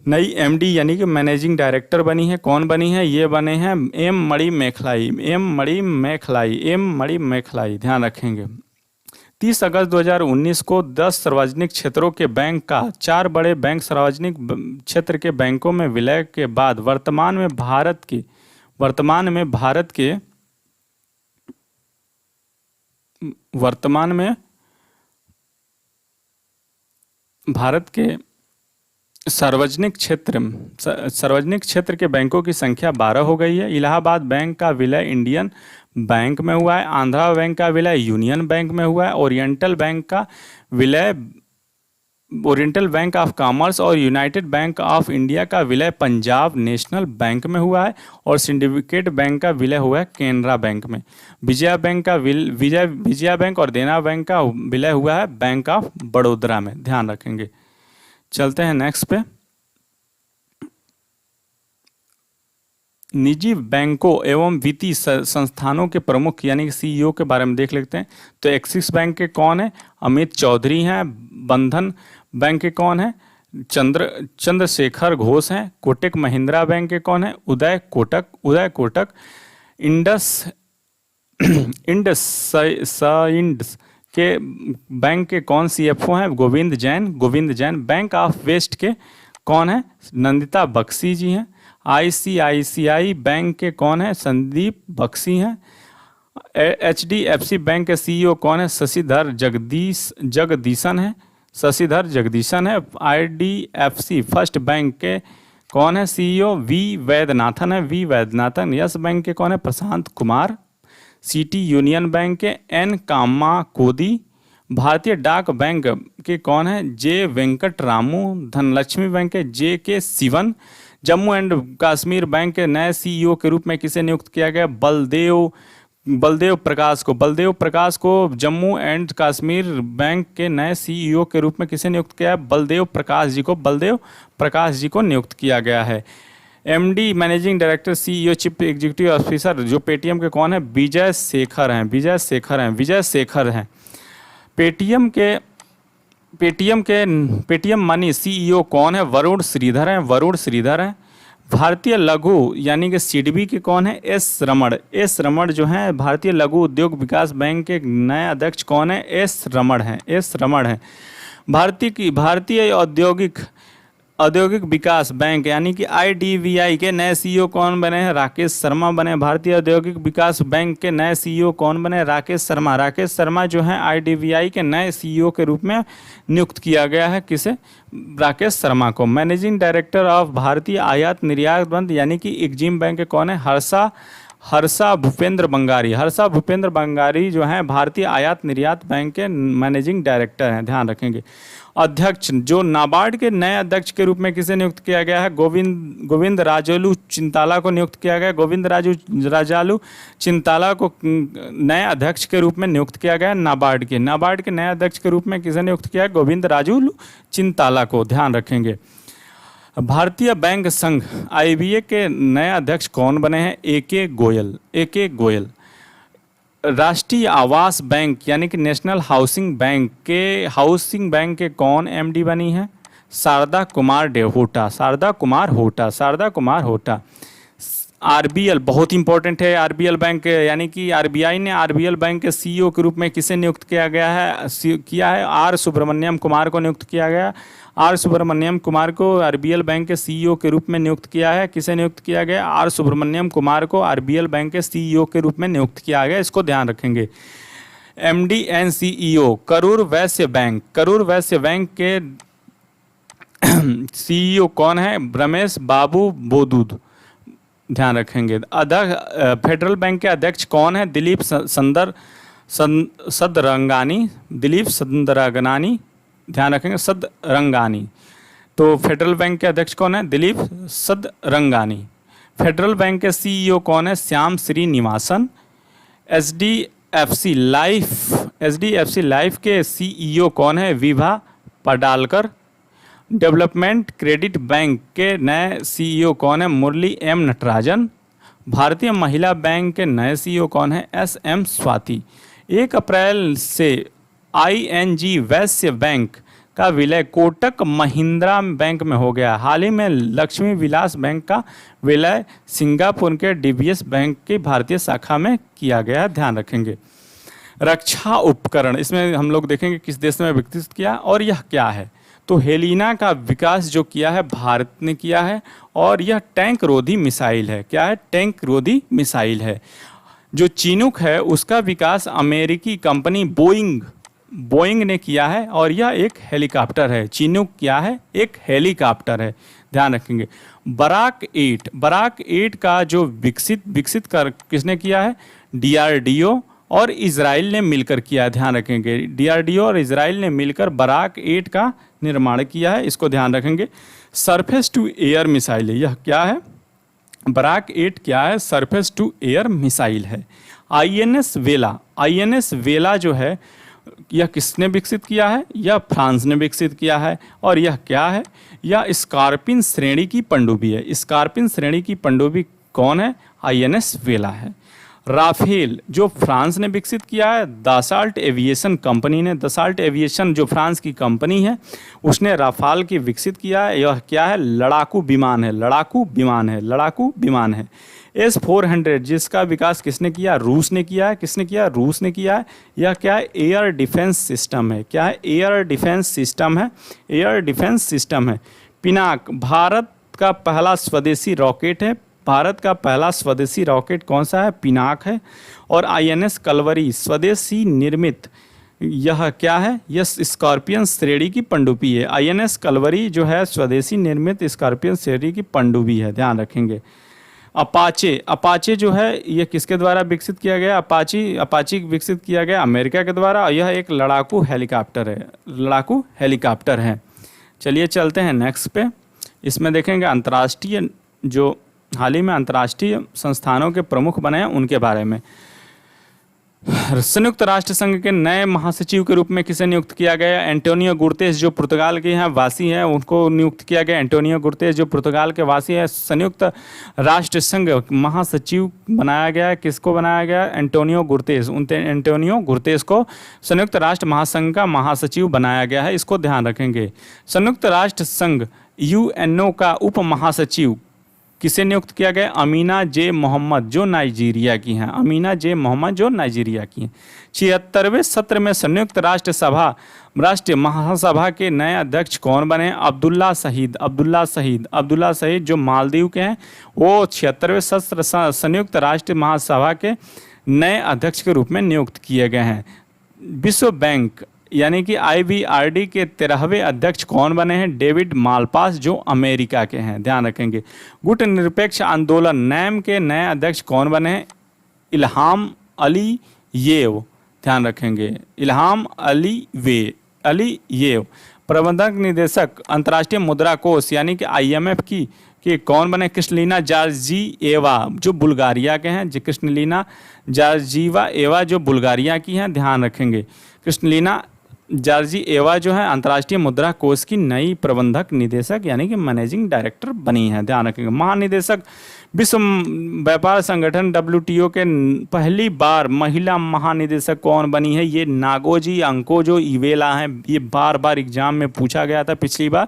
नई एमडी यानी कि मैनेजिंग डायरेक्टर बनी है। कौन बनी है? ये बने हैं एम मणि मेखलाई। ध्यान रखेंगे। 30 अगस्त 2019 को 10 सार्वजनिक क्षेत्रों के बैंक का 4 बड़े बैंक सार्वजनिक क्षेत्र के बैंकों में विलय के बाद वर्तमान में भारत के सार्वजनिक क्षेत्र के बैंकों की संख्या 12 हो गई है। इलाहाबाद बैंक का विलय इंडियन बैंक में हुआ है। आंध्रा बैंक का विलय यूनियन बैंक में हुआ है। ओरिएंटल बैंक ऑफ कॉमर्स और यूनाइटेड बैंक ऑफ इंडिया का विलय पंजाब नेशनल बैंक में हुआ है। और सिंडिकेट बैंक का विलय हुआ है केनरा बैंक में। विजया बैंक और देना बैंक का विलय हुआ है बैंक ऑफ बड़ौदा में। ध्यान रखेंगे। चलते हैं नेक्स्ट पे। निजी बैंकों एवं वित्तीय संस्थानों के प्रमुख यानी कि सीईओ के बारे में देख लेते हैं। तो एक्सिस बैंक के कौन है? अमित चौधरी हैं। बंधन बैंक के कौन है? चंद्रशेखर घोष हैं। कोटक महिंद्रा बैंक के कौन है? उदय कोटक। इंडसइंड के बैंक के कौन सीएफओ हैं? Govind Jain. Bank of west के कौन है? नंदिता बख्शी जी हैं। आईसीआईसीआई बैंक के कौन है? संदीप बख्शी हैं। एचडीएफसी बैंक के सीईओ कौन है? शशिधर जगदीशन है। आईडीएफसी फर्स्ट बैंक के कौन है CEO? V Vaidyanathan. Yes bank के कौन है? Prashant Kumar. City union bank के एन कामाकोदी। भारतीय डाक बैंक के कौन है? जे वेंकट रामू। धनलक्ष्मी बैंक के J K Shivan. Jammu and Kashmir bank के नए सीईओ के रूप में किसे नियुक्त किया गया? बलदेव प्रकाश को जम्मू एंड कश्मीर बैंक के नए सीईओ के रूप में किसे नियुक्त किया है? बलदेव प्रकाश जी को नियुक्त किया गया है। MD managing director CEO chief executive officer जो पेटीएम के कौन है? विजय शेखर हैं। पेटीएम मनी सीईओ कौन है? वरुण श्रीधर हैं। भारतीय लघु यानी कि सिडबी के कौन है? एस रमण जो है भारतीय लघु उद्योग विकास बैंक के नए अध्यक्ष कौन है? एस रमण हैं। भारतीय औद्योगिक विकास बैंक यानी कि आईडीवीआई के नए सीईओ कौन बने हैं? राकेश शर्मा बने। भारतीय औद्योगिक विकास बैंक के नए सीईओ कौन बने? राकेश शर्मा जो है आईडीवीआई के नए सीईओ के रूप में नियुक्त किया गया है। किसे? राकेश शर्मा को। मैनेजिंग डायरेक्टर ऑफ भारतीय आयात निर्यात बंद यानी कि एग्जिम बैंक के कौन है? हर्षा भूपेंद्र बंगारी जो हैं भारतीय आयात निर्यात बैंक के मैनेजिंग डायरेक्टर हैं। ध्यान रखेंगे। अध्यक्ष जो नाबार्ड के नए अध्यक्ष के रूप में किसे नियुक्त किया गया है? गोविंद राजालू चिंताला को नियुक्त किया गया। गोविंद राजालू चिंताला को नए अध्यक्ष के रूप में नियुक्त किया गया। नाबार्ड के नए अध्यक्ष के रूप में किसे नियुक्त किया है? गोविंद राजालू चिंताला को। ध्यान रखेंगे। भारतीय बैंक संघ आईबीए के नए अध्यक्ष कौन बने हैं? ए के गोयल। राष्ट्रीय आवास बैंक यानी कि नेशनल हाउसिंग बैंक के कौन एमडी बनी है? शारदा कुमार होटा, शारदा कुमार होटा, शारदा कुमार होटा। आरबीएल बहुत इंपॉर्टेंट है, आरबीएल बैंक यानी कि आरबीआई ने आरबीएल बैंक के सीईओ के रूप में किसे नियुक्त किया गया है, किया है आर सुब्रमण्यम कुमार को नियुक्त किया गया। आर सुब्रमण्यम कुमार को आरबीएल बैंक के सीईओ के रूप में नियुक्त किया है। किसे नियुक्त किया गया? आर सुब्रमण्यम कुमार को आरबीएल बैंक के सीईओ के रूप में नियुक्त किया गया, इसको ध्यान रखेंगे। MD and CEO Karur Vysya bank, Karur Vysya bank के सीईओ कौन है? रमेश बाबू बोदूद, ध्यान रखेंगे। फेडरल बैंक के अध्यक्ष कौन है? दिलीप सदरंगानी, दिलीप सदरंगानी, ध्यान रखेंगे, सदरंगानी। तो फेडरल बैंक के अध्यक्ष कौन है? दिलीप सदरंगानी। फेडरल बैंक के सीईओ कौन है? श्याम श्रीनिवासन। एचडीएफसी लाइफ के सीईओ कौन है? विभा पडालकर। डेवलपमेंट क्रेडिट बैंक के नए सीईओ कौन है? मुरली एम नटराजन। भारतीय महिला बैंक के नए सीईओ कौन है? S M Swati. 1 अप्रैल से आईएनजी वैश्य बैंक का विलय कोटक महिंद्रा बैंक में हो गया। हाल ही में लक्ष्मी विलास बैंक का विलय सिंगापुर के डीबीएस बैंक की भारतीय शाखा में किया गया, ध्यान रखेंगे। रक्षा उपकरण, इसमें हम लोग देखेंगे किस देश ने विकसित किया और यह क्या है। तो हेलिना का विकास जो किया है भारत ने किया है और यह टैंक रोधी मिसाइल है। क्या है? टैंक रोधी मिसाइल है। जो चिनूक है उसका विकास अमेरिकी कंपनी बोइंग ने किया है और यह एक हेलीकॉप्टर है। चिनूक क्या है? एक हेलीकॉप्टर है, ध्यान रखेंगे। बराक 8 का जो विकसित कर किसने किया है? डीआरडीओ और इजराइल ने मिलकर किया, ध्यान रखेंगे। डीआरडीओ और इजराइल ने मिलकर बराक 8 का निर्माण किया है, इसको ध्यान रखेंगे। सरफेस टू एयर मिसाइल है, यह क्या है? बराक 8 क्या है? सरफेस टू एयर मिसाइल है। आईएनएस वेला जो है यह किसने विकसित किया है? यह फ्रांस ने विकसित किया है और यह क्या है? यह स्कॉर्पिन श्रेणी की पनडुब्बी है। स्कॉर्पिन श्रेणी की पनडुब्बी कौन है? आईएनएस वेला है। राफेल जो फ्रांस ने विकसित किया है, दसाल्ट एविएशन कंपनी ने, दसाल्ट एविएशन जो फ्रांस की कंपनी है उसने राफाल की विकसित किया है। यह क्या है? लड़ाकू विमान है, लड़ाकू विमान है। S-400 जिसका विकास किसने किया? रूस ने किया है। किसने किया? रूस ने किया है। यह क्या है? एयर डिफेंस सिस्टम है। क्या है? एयर डिफेंस सिस्टम है, एयर डिफेंस सिस्टम है। पिनाक भारत का पहला स्वदेशी रॉकेट है। भारत का पहला स्वदेशी रॉकेट कौन सा है? पिनाक है। और आईएनएस कलवरी स्वदेशी निर्मित, यह क्या है? यह स्कॉर्पियन श्रेणी की पनडुब्बी है। आईएनएस कलवरी जो है स्वदेशी निर्मित स्कॉर्पियन श्रेणी की पनडुब्बी है, ध्यान रखेंगे। अपाचे जो है यह किसके द्वारा विकसित किया गया? अपाची विकसित किया गया अमेरिका के द्वारा। यह एक लड़ाकू हेलीकॉप्टर है। चलिए चलते हैं नेक्स्ट पे। इसमें देखेंगे अंतर्राष्ट्रीय जो हाल ही में अंतर्राष्ट्रीय संस्थानों के प्रमुख बने हैं उनके बारे में। संयुक्त राष्ट्र संघ के नए महासचिव के रूप में किसे नियुक्त किया गया? एंटोनियो गुतेरेस जो पुर्तगाल के हैं वासी हैं उनको नियुक्त किया गया। एंटोनियो गुतेरेस जो पुर्तगाल के वासी हैं संयुक्त राष्ट्र संघ महासचिव बनाया गया। किसको बनाया गया? एंटोनियो गुतेरेस को संयुक्त राष्ट्र महासंघ का महासचिव बनाया गया है, इसको ध्यान रखेंगे। संयुक्त राष्ट्र संघ यूएनओ का उप महासचिव किसे नियुक्त किया गया? अमीना जे मोहम्मद जो नाइजीरिया की हैं। अमीना जे मोहम्मद जो नाइजीरिया की हैं। 76वें सत्र में संयुक्त राष्ट्रीय महासभा के नए अध्यक्ष कौन बने? अब्दुल्ला शहीद जो मालदीव के हैं, वो 76वें सत्र संयुक्त राष्ट्र महासभा के नए अध्यक्ष के रूप में नियुक्त किए गए हैं। विश्व बैंक यानी कि IBRD के 13वें अध्यक्ष कौन बने हैं? डेविड मालपास जो अमेरिका के हैं, ध्यान रखेंगे। गुट निरपेक्ष आंदोलन नैम के नए अध्यक्ष कौन बने हैं? इल्हाम अलीयेव, ध्यान रखेंगे। Ilham Aliyev. प्रबंधक निदेशक अंतर्राष्ट्रीय मुद्रा कोष यानी कि IMF की कौन बने? क्रिस्टलिना जॉर्जिएवा जो बुल्गारिया के हैं। क्रिस्टलिना जॉर्जिएवा जो बुल्गारिया की हैं, ध्यान रखेंगे। क्रिस्टलिना जॉर्जिएवा जो है अंतर्राष्ट्रीय मुद्रा कोष की नई प्रबंधक निदेशक यानी कि मैनेजिंग डायरेक्टर बनी है, ध्यान रखेंगे। महानिदेशक विश्व व्यापार संगठन WTO के पहली बार महिला महानिदेशक कौन बनी है? ये नागोजी अंकोजो इवेला हैं। ये बार बार एग्जाम में पूछा गया था पिछली बार।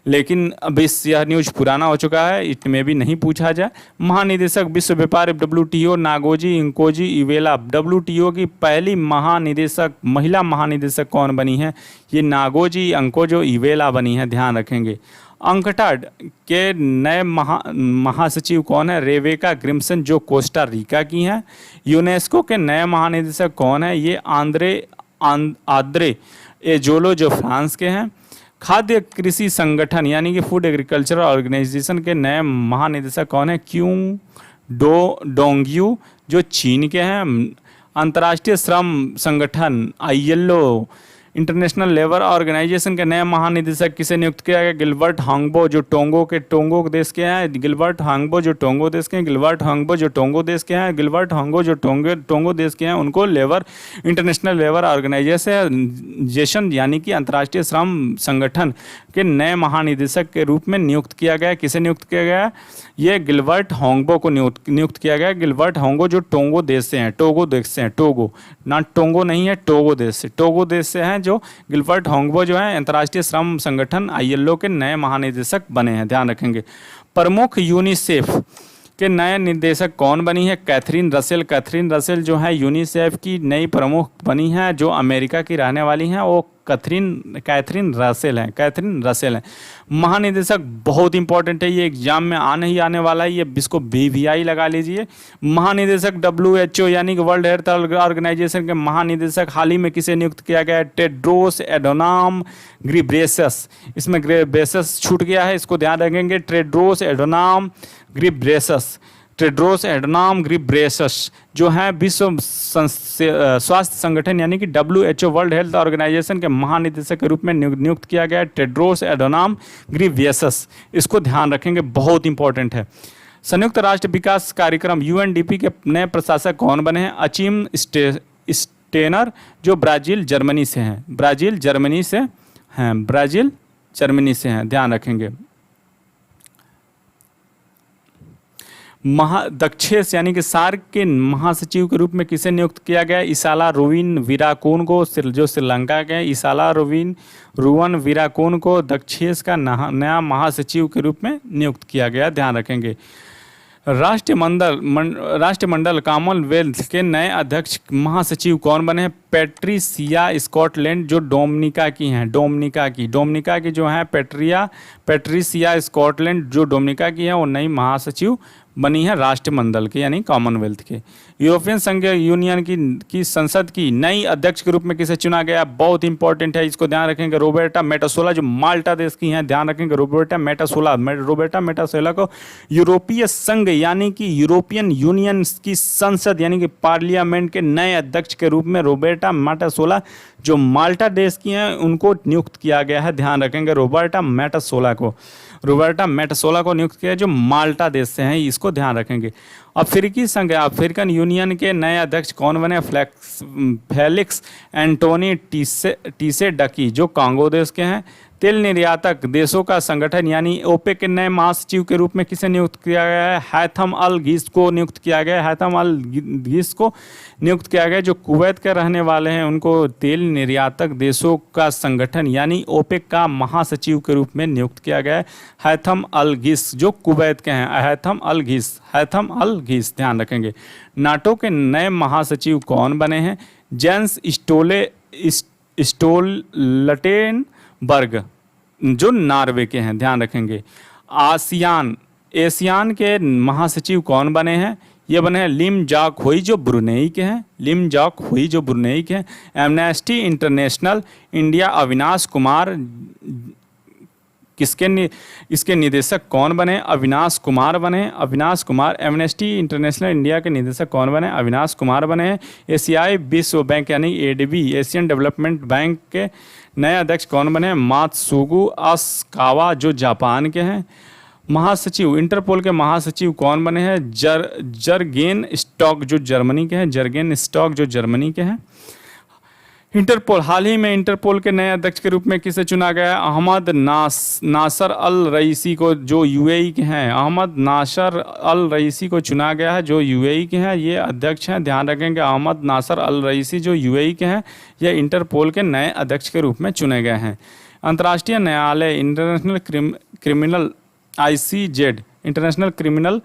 लेकिन अब यह न्यूज पुराना हो चुका है, इसमें भी नहीं पूछा जाए। महानिदेशक विश्व व्यापार WTO नागोजी इंकोजी इवेला। WTO की पहली महानिदेशक महिला महानिदेशक कौन बनी है? ये नागोजी इंकोजो इवेला बनी है, ध्यान रखेंगे। अंकटाड के नए महासचिव कौन है? रेबेका ग्रिम्सन, जो कोस्टा रिका की हैं। यूनेस्को के नए महानिदेशक कौन है? ये आद्रे एजोलो, जो फ्रांस के हैं। खाद्य कृषि संगठन यानी कि फूड एग्रीकल्चरल ऑर्गेनाइजेशन के नए महानिदेशक कौन है? डोंगयू, जो चीन के हैं। अंतर्राष्ट्रीय श्रम संगठन ILO इंटरनेशनल लेबर ऑर्गेनाइजेशन के नए महानिदेशक किसे नियुक्त किया गया? गिलबर्ट हांगबो, जो टोंगो देश के हैं। गिलबर्ट हांगबो जो टोंगो देश के हैं। गिलबर्ट हांगबो जो टोंगो देश के हैं। गिलबर्ट हांगबो जो टोंगो देश के हैं, उनको इंटरनेशनल लेबर ऑर्गेनाइजेशन यानी कि अंतर्राष्ट्रीय श्रम संगठन के नए महानिदेशक के रूप में नियुक्त किया गया। किसे नियुक्त किया गया? ये गिलबर्ट हांगबो को नियुक्त किया गया। गिलबर्ट हांगबो जो टोंगो देश से हैं, टोगो ना टोंगो नहीं है, टोगो देश से हैं, जो गिलबर्ट हांगबो जो है अंतर्राष्ट्रीय श्रम संगठन ILO के नए महानिदेशक बने हैं, ध्यान रखेंगे। प्रमुख यूनिसेफ के नए निदेशक कौन बनी है? कैथरीन रसेल जो है यूनिसेफ की नई प्रमुख बनी है, जो अमेरिका की रहने वाली हैं। वो कैथरीन रसेल हैं। महानिदेशक बहुत इंपॉर्टेंट है, ये एग्जाम में आने वाला है, ये इसको BVI लगा लीजिए। महानिदेशक WHO यानी कि वर्ल्ड हेल्थ ऑर्गेनाइजेशन के महानिदेशक हाल ही में किसे नियुक्त किया गया है? टेड्रोस एडोनाम घिब्रेयेसस। इसमें घिब्रेयेसस छूट गया है, इसको ध्यान रखेंगे। टेड्रोस एडोनाम घिब्रेयेसस जो है विश्व स्वास्थ्य संगठन यानी कि WHO वर्ल्ड हेल्थ ऑर्गेनाइजेशन के महानिदेशक के रूप में नियुक्त किया गया है, टेड्रोस एडोनाम घिब्रेयेसस। इसको ध्यान रखेंगे, बहुत इंपॉर्टेंट है। संयुक्त राष्ट्र विकास कार्यक्रम UNDP के नए प्रशासक कौन बने हैं? अचीम स्टेनर, जो ब्राज़ील जर्मनी से हैं, ध्यान रखेंगे। दक्षेस यानी कि सार्क के महासचिव के रूप में किसे नियुक्त किया गया? इसाला रुवन वीराकोन को, जो श्रीलंका के हैं। इसाला रुवन वीराकोन को दक्षेस का नया महासचिव के रूप में नियुक्त किया गया, ध्यान रखेंगे। राष्ट्रमंडल कॉमनवेल्थ के नए अध्यक्ष महासचिव कौन बने हैं? पैट्रिसिया स्कॉटलैंड, जो डोमिनिका की जो है पैट्रिसिया स्कॉटलैंड, जो डोमिनिका की है, वो नई महासचिव बनी है राष्ट्रमंडल के यानी कॉमनवेल्थ के। यूरोपियन संघ यूनियन की संसद की नई अध्यक्ष के रूप में किसे चुना गया? बहुत इंपॉर्टेंट है, इसको ध्यान रखेंगे। रोबर्टा मेटासोला, जो माल्टा देश की हैं, ध्यान रखेंगे। रोबर्टा मेटासोला को यूरोपीय संघ यानी कि यूरोपियन यूनियन की संसद यानी कि पार्लियामेंट के नए अध्यक्ष के रूप में रोबर्टा मेटासोला, जो माल्टा देश की हैं, उनको नियुक्त किया गया है, ध्यान रखेंगे। रोबर्टा मेटासोला को नियुक्त किया, जो माल्टा देश से हैं, इसको ध्यान रखेंगे। अफ्रीकन यूनियन के नए अध्यक्ष कौन बने? फेलिक्स एंटोनी टीसेडकी, जो कांगो देश के हैं। तेल निर्यातक देशों का संगठन यानी OPEC के नए महासचिव के रूप में किसे नियुक्त किया गया है? हैथम अल घीस को नियुक्त किया गया, जो कुवैत के रहने वाले हैं, उनको तेल निर्यातक देशों का संगठन यानी OPEC का महासचिव के रूप में नियुक्त किया गया है। हैथम अल घीस, जो कुवैत के हैं। हैथम अल घीस, ध्यान रखेंगे। नाटो के नए महासचिव कौन बने हैं? जेंस स्टोल्टेनबर्ग, जो नॉर्वे के हैं, ध्यान रखेंगे। एशियान के महासचिव कौन बने हैं? ये बने हैं लिम जॉक हुई, जो ब्रुनेई के हैं। Amnesty international India Avinash Kumar, इसके निदेशक कौन बने? Avinash Kumar. Amnesty international India के निदेशक कौन बने? अविनाश कुमार बने हैं। एशियाई विश्व बैंक यानी ADB एशियन डेवलपमेंट बैंक के नए अध्यक्ष कौन बने? मात्सुगु असाकावा, जो जापान के हैं। महासचिव, इंटरपोल के महासचिव कौन बने हैं? जर्गेन स्टॉक, जो जर्मनी के हैं। इंटरपोल, हाल ही में इंटरपोल के नए अध्यक्ष के रूप में किसे चुना गया है? अहमद नासर अल रईसी को, जो UAE के हैं। अहमद नासर अल रईसी को चुना गया है, जो UAE के हैं, ये अध्यक्ष हैं, ध्यान रखेंगे। अहमद नासर अल रईसी, जो UAE के हैं, ये इंटरपोल के नए अध्यक्ष के रूप में चुने गए हैं। अंतर्राष्ट्रीय न्यायालय international criminal ICJ international criminal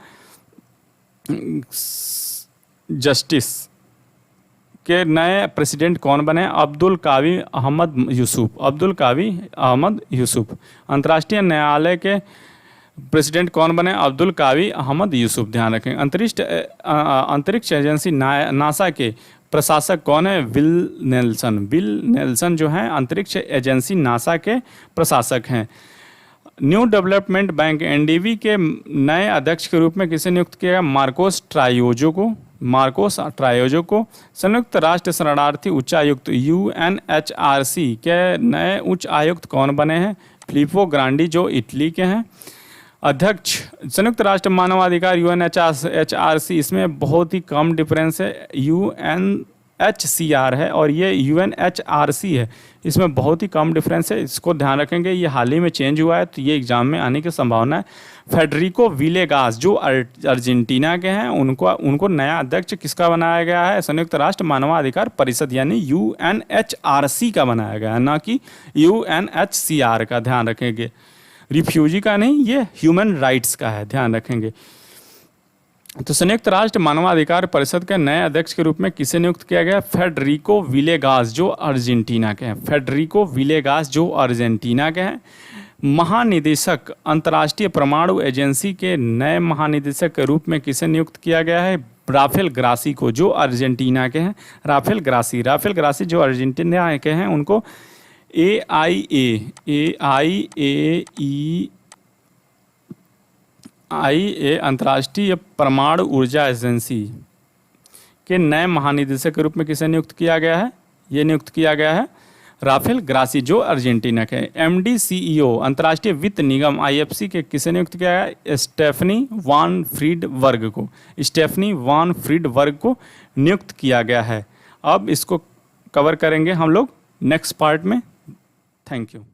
justice के नए प्रेसिडेंट कौन बने? अब्दुल कावी अहमद यूसुफ। अब्दुल कावी अहमद यूसुफ। अंतर्राष्ट्रीय न्यायालय के प्रेसिडेंट कौन बने? अब्दुल कावी अहमद यूसुफ। ध्यान रखें। अंतरिक्ष एजेंसी नासा के प्रशासक कौन है? Will Nelson. विल नेल्सन जो हैं अंतरिक्ष एजेंसी नासा के प्रशासक हैं। न्यू डेवलपमेंट बैंक NDB के नए अध्यक्ष के रूप में किसे नियुक्त किया गया? मार्कोस ट्रायोजो को। मार्कोस ट्रायोजो को। संयुक्त राष्ट्र शरणार्थी उच्चायुक्त UNHRC के नए उच्च आयुक्त कौन बने हैं? फिलिप्पो ग्रांडी जो इटली के हैं। अध्यक्ष संयुक्त राष्ट्र मानवाधिकार UNHRC, इसमें बहुत ही कम डिफरेंस है। UNHCR है और ये UNHRC है, इसमें बहुत ही कम डिफरेंस है, इसको ध्यान रखेंगे। ये हाल ही में चेंज हुआ है तो ये एग्जाम में आने की संभावना है। फेडरिको विलेगास जो अर्जेंटीना के हैं, उनको नया अध्यक्ष किसका बनाया गया है? संयुक्त राष्ट्र मानवाधिकार परिषद यानी UNHRC का बनाया गया है, ना कि UNHCR का। ध्यान रखेंगे, रिफ्यूजी का नहीं, ये ह्यूमन राइट्स का है, ध्यान रखेंगे। तो संयुक्त राष्ट्र मानवाधिकार परिषद के नए अध्यक्ष के रूप में किसे नियुक्त किया गया? फेडरिको विलेगास जो अर्जेंटीना के हैं। फेडरिको विलेगास जो अर्जेंटीना के हैं। महानिदेशक अंतर्राष्ट्रीय परमाणु एजेंसी के नए महानिदेशक के रूप में किसे नियुक्त किया गया है? राफेल ग्रासी को जो अर्जेंटीना के हैं। राफेल ग्रासी जो अर्जेंटीना के हैं उनको AIAEA अंतर्राष्ट्रीय परमाणु ऊर्जा एजेंसी के नए महानिदेशक के रूप में किसे नियुक्त किया गया है? ये नियुक्त किया गया है राफेल ग्रासी जो अर्जेंटीना के। MD CEO अंतर्राष्ट्रीय वित्त निगम IFC के किसे नियुक्त किया गया? स्टेफनी वान फ्रीडबर्ग को। स्टेफनी वान फ्रीडबर्ग को नियुक्त किया गया है। अब इसको कवर करेंगे हम लोग नेक्स्ट पार्ट में। Thank you.